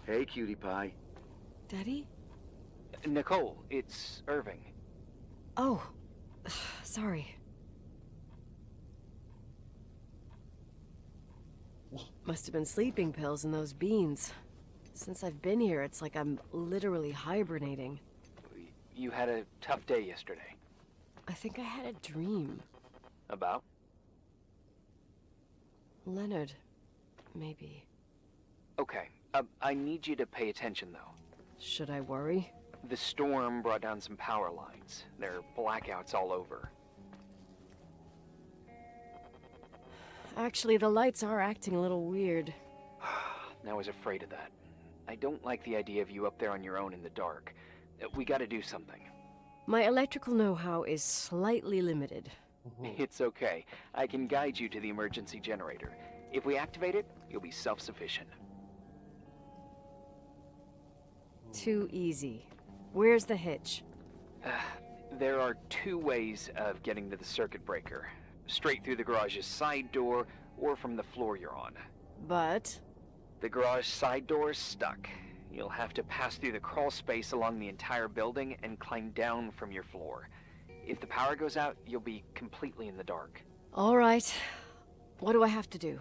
Hey, cutie pie. Daddy? Nicole, it's Irving. Oh, sorry. Must have been sleeping pills in those beans. Since I've been here, it's like I'm literally hibernating. You had a tough day yesterday. I think I had a dream. About? Leonard, maybe. Okay, I need you to pay attention, though. Should I worry? The storm brought down some power lines. There are blackouts all over. Actually, the lights are acting a little weird. I was afraid of that. I don't like the idea of you up there on your own in the dark. We gotta do something. My electrical know-how is slightly limited. It's okay. I can guide you to the emergency generator. If we activate it, you'll be self-sufficient. Too easy. Where's the hitch? There are two ways of getting to the circuit breaker. Straight through the garage's side door, or from the floor you're on. But... The garage side door is stuck. You'll have to pass through the crawl space along the entire building and climb down from your floor. If the power goes out, you'll be completely in the dark. all right. What do I have to do?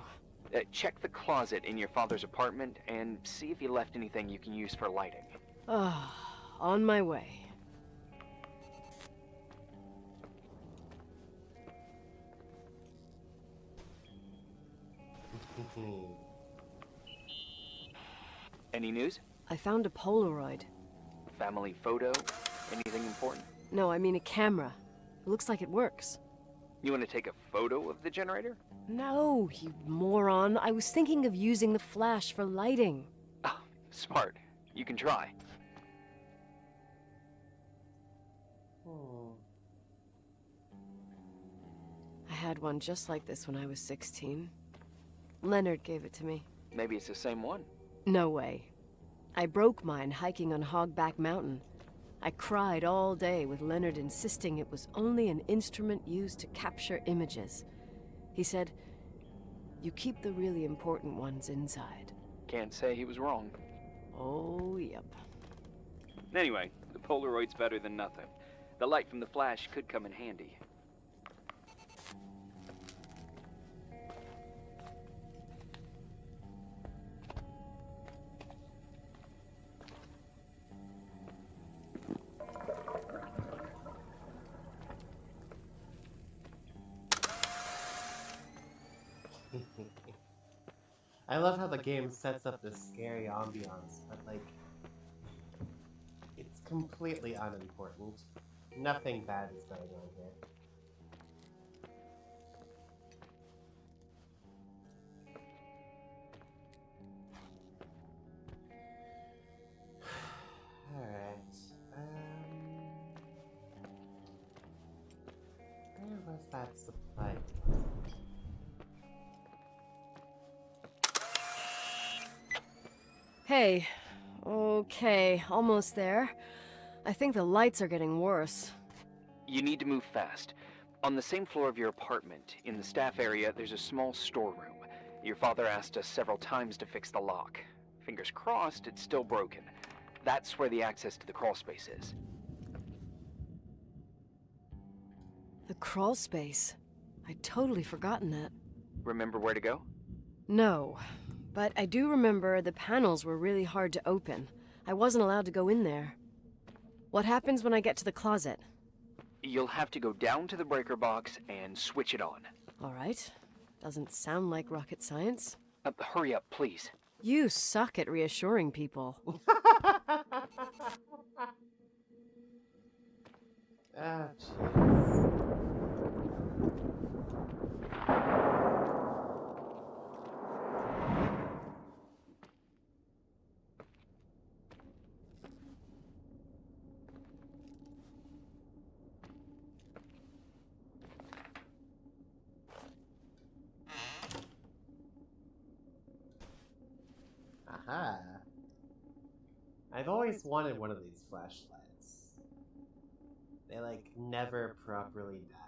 Check the closet in your father's apartment and see if he left anything you can use for lighting. On my way. Any news? I found a Polaroid. Family photo? Anything important? No, I mean a camera. It looks like it works. You want to take a photo of the generator? No, you moron. I was thinking of using the flash for lighting. Oh, smart. You can try. I had one just like this when I was 16. Leonard gave it to me. Maybe it's the same one. No way. I broke mine hiking on Hogback Mountain. I cried all day with Leonard insisting it was only an instrument used to capture images. He said, "You keep the really important ones inside." Can't say he was wrong. Oh, yep. Anyway, the Polaroid's better than nothing. The light from the flash could come in handy. I love how the game sets up this scary ambiance, but like, it's completely unimportant. Nothing bad is going on here. Alright, where was that supply closet? Hey. Okay, almost there. I think the lights are getting worse. You need to move fast. On the same floor of your apartment, in the staff area, there's a small storeroom. Your father asked us several times to fix the lock. Fingers crossed, it's still broken. That's where the access to the crawl space is. The crawl space. I'd totally forgotten that. Remember where to go? No, but I do remember the panels were really hard to open. I wasn't allowed to go in there. What happens when I get to the closet? You'll have to go down to the breaker box and switch it on. All right. Doesn't sound like rocket science. Hurry up, please. You suck at reassuring people. Ah, jeez. Aha. I've always wanted one of these flashlights. They, like, never properly die.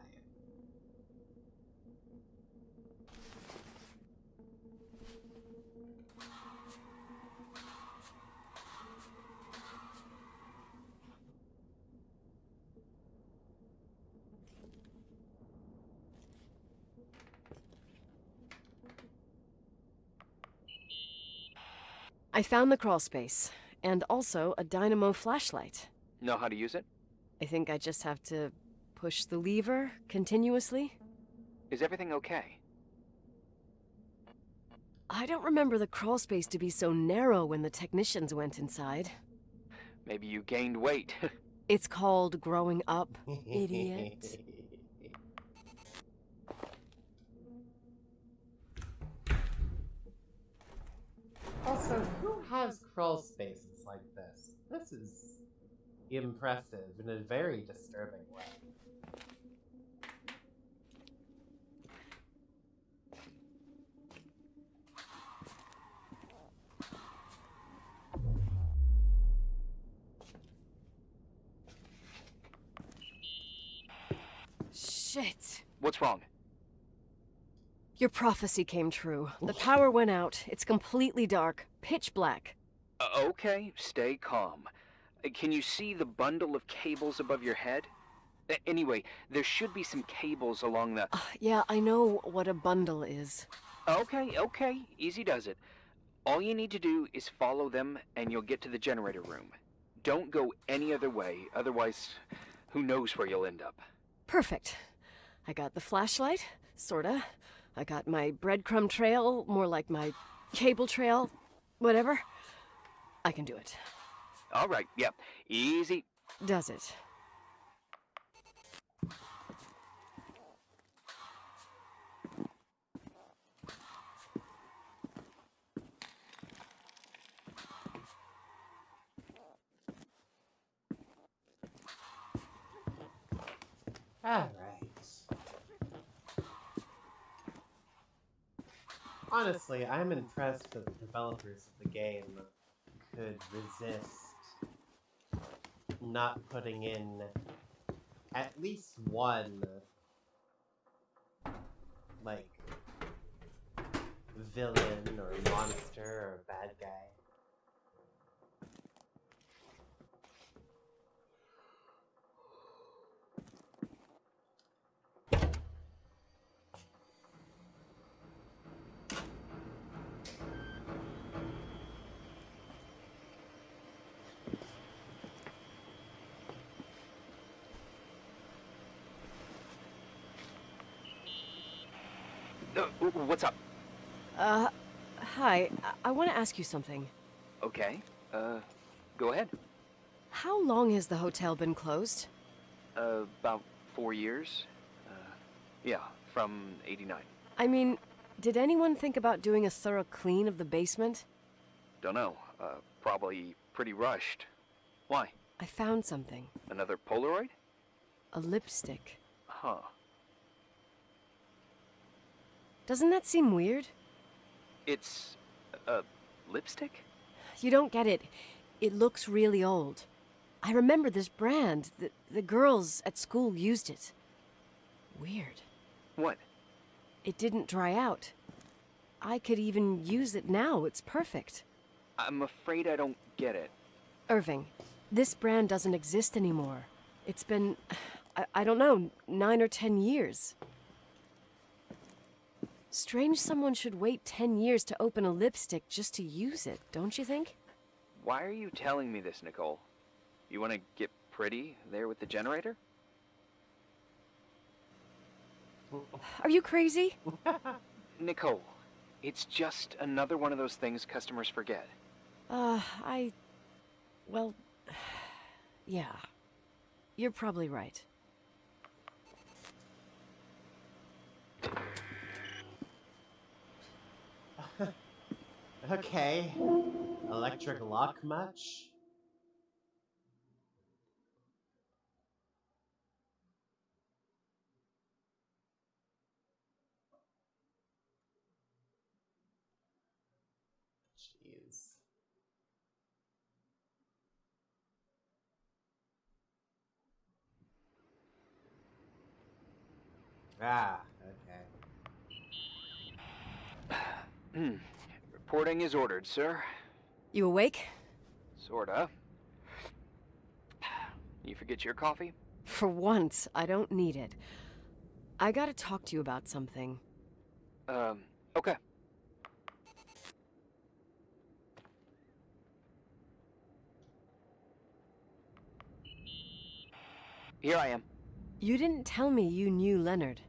I found the crawl space, and also a dynamo flashlight. Know how to use it? I think I just have to push the lever continuously. Is everything okay? I don't remember the crawl space to be so narrow when the technicians went inside. Maybe you gained weight. It's called growing up, idiot. Also, who has crawl spaces like this? This is impressive in a very disturbing way. Shit. What's wrong? Your prophecy came true. The power went out. It's completely dark. Pitch black. Okay, stay calm. Can you see the bundle of cables above your head? Anyway, there should be some cables along the... Yeah, I know what a bundle is. Okay, easy does it. All you need to do is follow them and you'll get to the generator room. Don't go any other way, otherwise, who knows where you'll end up. Perfect. I got the flashlight, sorta. I got my breadcrumb trail, more like my cable trail, whatever. I can do it. All right, yeah, easy. Does it? Alright. Honestly, I'm impressed that the developers of the game could resist not putting in at least one, like, villain or monster or bad guy. What's up? Hi. I want to ask you something. Okay, go ahead. How long has the hotel been closed? About 4 years. Yeah, from 89. I mean, did anyone think about doing a thorough clean of the basement? Dunno, probably pretty rushed. Why? I found something. Another Polaroid? A lipstick. Huh. Doesn't that seem weird? It's a lipstick? You don't get it. It looks really old. I remember this brand. The girls at school used it. Weird. What? It didn't dry out. I could even use it now. It's perfect. I'm afraid I don't get it. Irving, this brand doesn't exist anymore. It's been, I don't know, 9 or 10 years. Strange someone should wait 10 years to open a lipstick just to use it, don't you think? Why are you telling me this, Nicole? You want to get pretty there with the generator? Are you crazy? Nicole, it's just another one of those things customers forget. Well, yeah. You're probably right. Okay. Electric lock much? Jeez. Ah, okay. Reporting is ordered, sir. You awake? Sorta. You forget your coffee? For once, I don't need it. I gotta talk to you about something. Okay. Here I am. You didn't tell me you knew Leonard.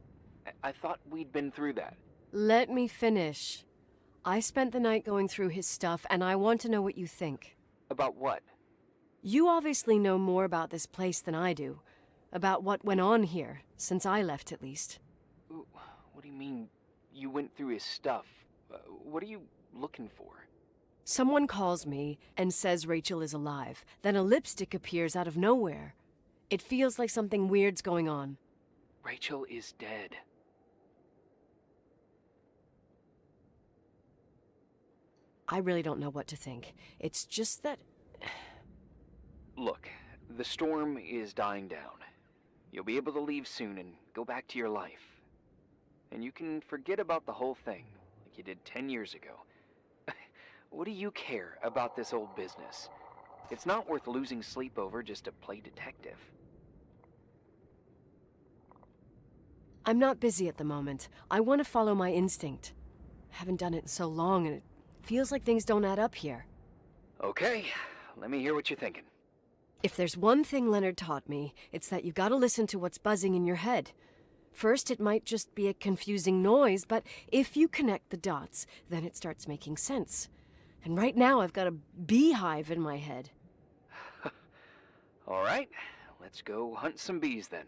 I thought we'd been through that. Let me finish. I spent the night going through his stuff, and I want to know what you think. About what? You obviously know more about this place than I do. About what went on here, since I left at least. What do you mean, you went through his stuff? What are you looking for? Someone calls me and says Rachel is alive. Then a lipstick appears out of nowhere. It feels like something weird's going on. Rachel is dead. I really don't know what to think. It's just that... Look, the storm is dying down. You'll be able to leave soon and go back to your life. And you can forget about the whole thing, like you did 10 years ago. What do you care about this old business? It's not worth losing sleep over just to play detective. I'm not busy at the moment. I want to follow my instinct. Haven't done it in so long, and it feels like things don't add up here. Okay, let me hear what you're thinking. If there's one thing Leonard taught me, it's that you gotta listen to what's buzzing in your head. First, it might just be a confusing noise, but if you connect the dots, then it starts making sense. And right now, I've got a beehive in my head. All right, let's go hunt some bees then.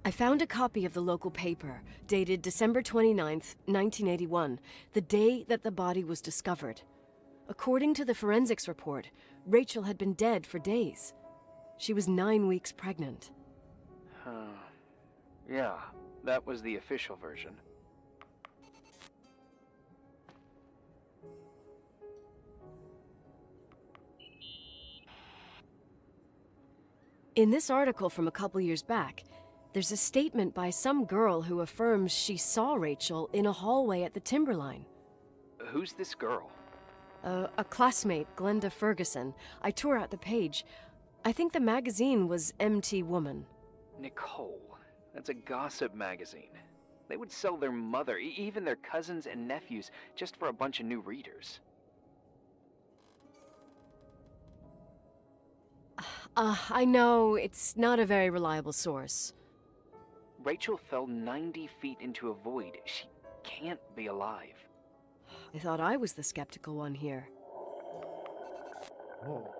I found a copy of the local paper, dated December 29th, 1981, the day that the body was discovered. According to the forensics report, Rachel had been dead for days. She was 9 weeks pregnant. Yeah, that was the official version. In this article from a couple years back, there's a statement by some girl who affirms she saw Rachel in a hallway at the Timberline. Who's this girl? A classmate, Glenda Ferguson. I tore out the page. I think the magazine was MT Woman. Nicole. That's a gossip magazine. They would sell their mother, even their cousins and nephews, just for a bunch of new readers. I know, it's not a very reliable source. Rachel fell 90 feet into a void. She can't be alive. I thought I was the skeptical one here. Oh.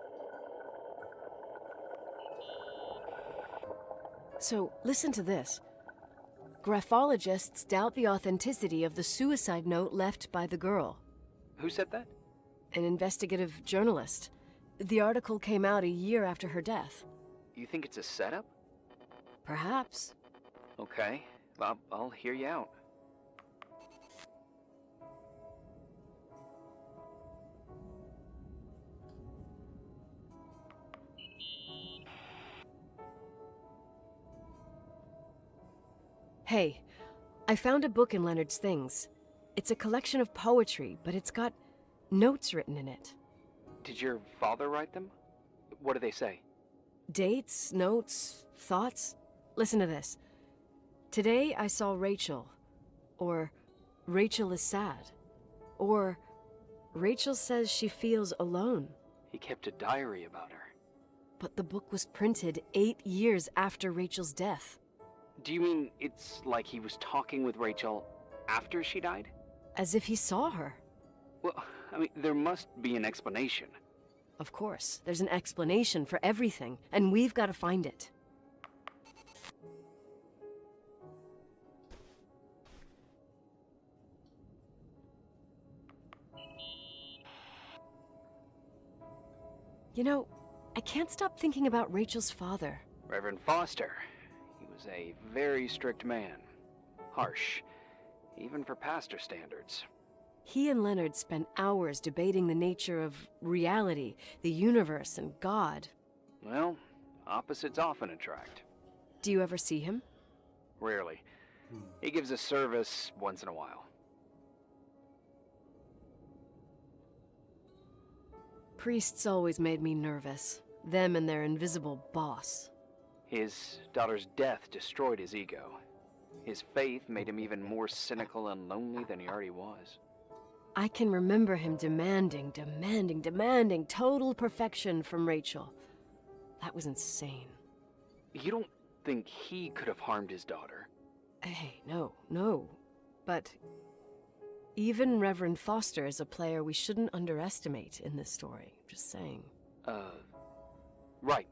So, listen to this. Graphologists doubt the authenticity of the suicide note left by the girl. Who said that? An investigative journalist. The article came out a year after her death. You think it's a setup? Perhaps. Okay, I'll hear you out. Hey, I found a book in Leonard's things. It's a collection of poetry, but it's got notes written in it. Did your father write them? What do they say? Dates, notes, thoughts. Listen to this. Today I saw Rachel. Or Rachel is sad. Or Rachel says she feels alone. He kept a diary about her. But the book was printed 8 years after Rachel's death. Do you mean it's like he was talking with Rachel after she died? As if he saw her. Well, I mean, there must be an explanation. Of course, there's an explanation for everything, and we've got to find it. You know, I can't stop thinking about Rachel's father. Reverend Foster. He was a very strict man. Harsh, even for pastor standards. He and Leonard spent hours debating the nature of reality, the universe, and God. Well, opposites often attract. Do you ever see him? Rarely. He gives a service once in a while. Priests always made me nervous. Them and their invisible boss. His daughter's death destroyed his ego. His faith made him even more cynical and lonely than he already was. I can remember him demanding total perfection from Rachel. That was insane. You don't think he could have harmed his daughter? Hey, no. But even Reverend Foster is a player we shouldn't underestimate in this story. Just saying. Right.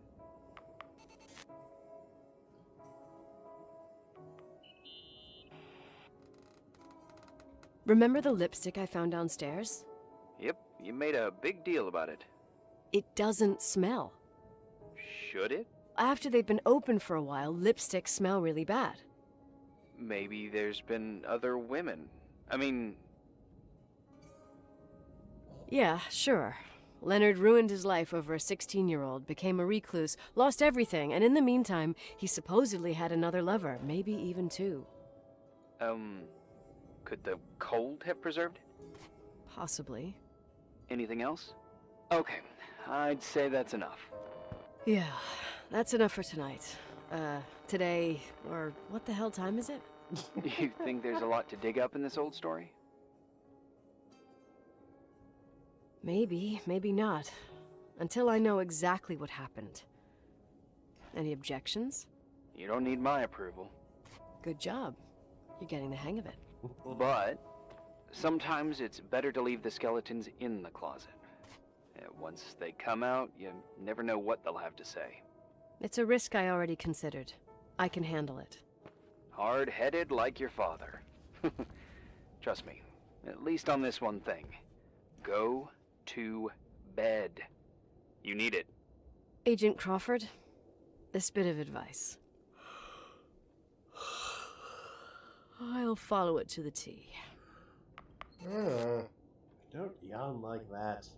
Remember the lipstick I found downstairs? Yep, you made a big deal about it. It doesn't smell. Should it? After they've been open for a while, lipsticks smell really bad. Maybe there's been other women. I mean... Yeah, sure. Leonard ruined his life over a 16-year-old, became a recluse, lost everything, and in the meantime, he supposedly had another lover, maybe even two. Could the cold have preserved it? Possibly. Anything else? Okay, I'd say that's enough. Yeah, that's enough for tonight. Today, or what the hell time is it? You think there's a lot to dig up in this old story? Maybe, maybe not. Until I know exactly what happened. Any objections? You don't need my approval. Good job. You're getting the hang of it. But sometimes it's better to leave the skeletons in the closet. Once they come out, you never know what they'll have to say. It's a risk I already considered. I can handle it. Hard-headed like your father. Trust me, at least on this one thing. Go to bed. You need it. Agent Crawford, this bit of advice. I'll follow it to the T. Don't yawn like that.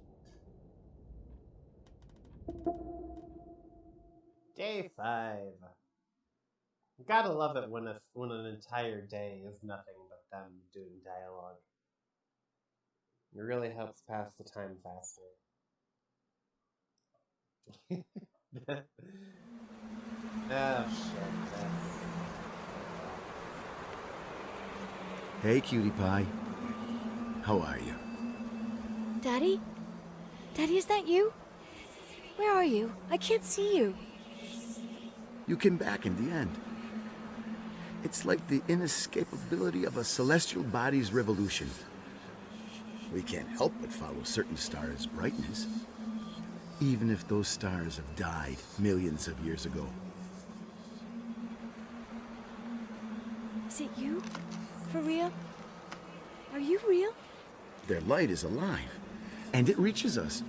Day 5. Gotta love it when an entire day is nothing but them doing dialogue. It really helps pass the time faster. Oh shit. Hey, cutie pie. How are you? Daddy? Daddy, is that you? Where are you? I can't see you. You came back in the end. It's like the inescapability of a celestial body's revolution. We can't help but follow certain stars' brightness, even if those stars have died millions of years ago. Is it you? For real? Are you real? Their light is alive, and it reaches us.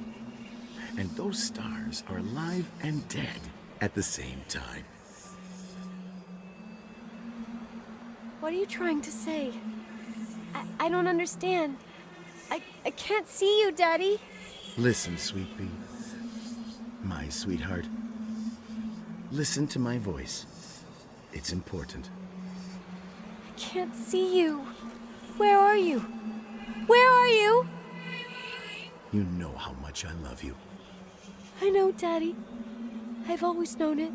And those stars are alive and dead at the same time. What are you trying to say? I don't understand. I can't see you, Daddy. Listen, sweet pea. My sweetheart. Listen to my voice. It's important. I can't see you. Where are you? Where are you? You know how much I love you. I know, Daddy. I've always known it.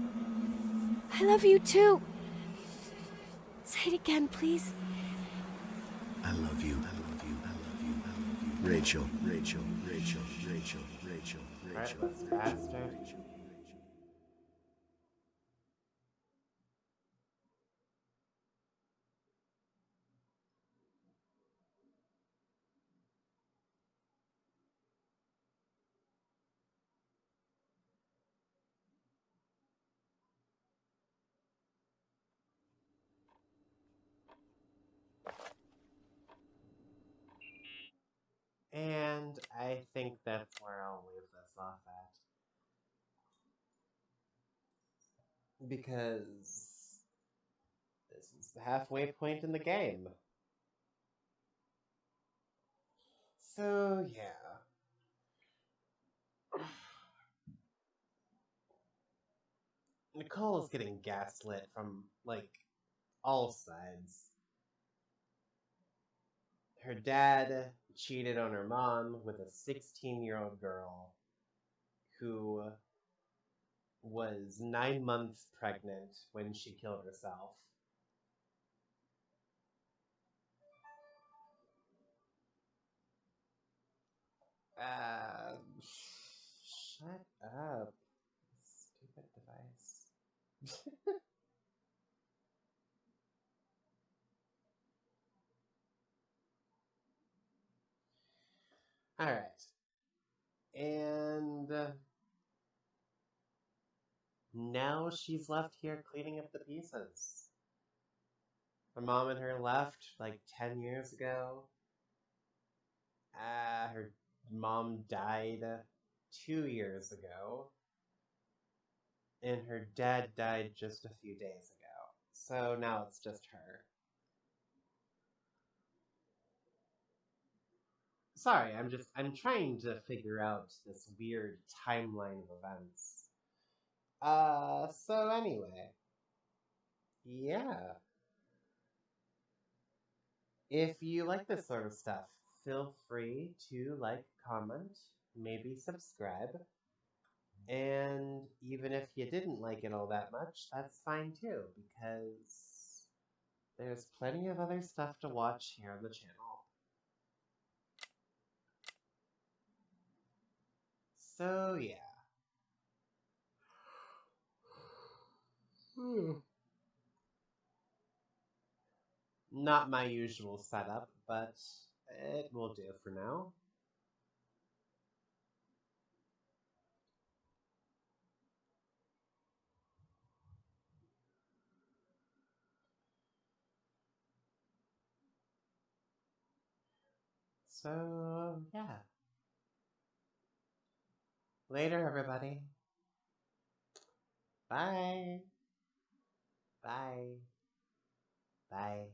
I love you too. Say it again, please. I love you. I love you. I love you. I love you. Rachel. Rachel. Rachel. Rachel. Rachel. Alright, Rachel. let's faster. And I think that's where I'll leave this off at. Because this is the halfway point in the game. So, yeah. Nicole is getting gaslit from, like, all sides. Her dad cheated on her mom with a 16-year-old girl who was 9 months pregnant when she killed herself. Shut up. Stupid device. Alright. And now she's left here cleaning up the pieces. Her mom and her left like 10 years ago. Her mom died 2 years ago. And her dad died just a few days ago. So now it's just her. Sorry, I'm trying to figure out this weird timeline of events. So anyway. Yeah. If you like this sort of stuff, feel free to like, comment, maybe subscribe. And even if you didn't like it all that much, that's fine too, because there's plenty of other stuff to watch here on the channel. So yeah. Not my usual setup, but it will do for now. So, yeah. Later, everybody. Bye. Bye. Bye.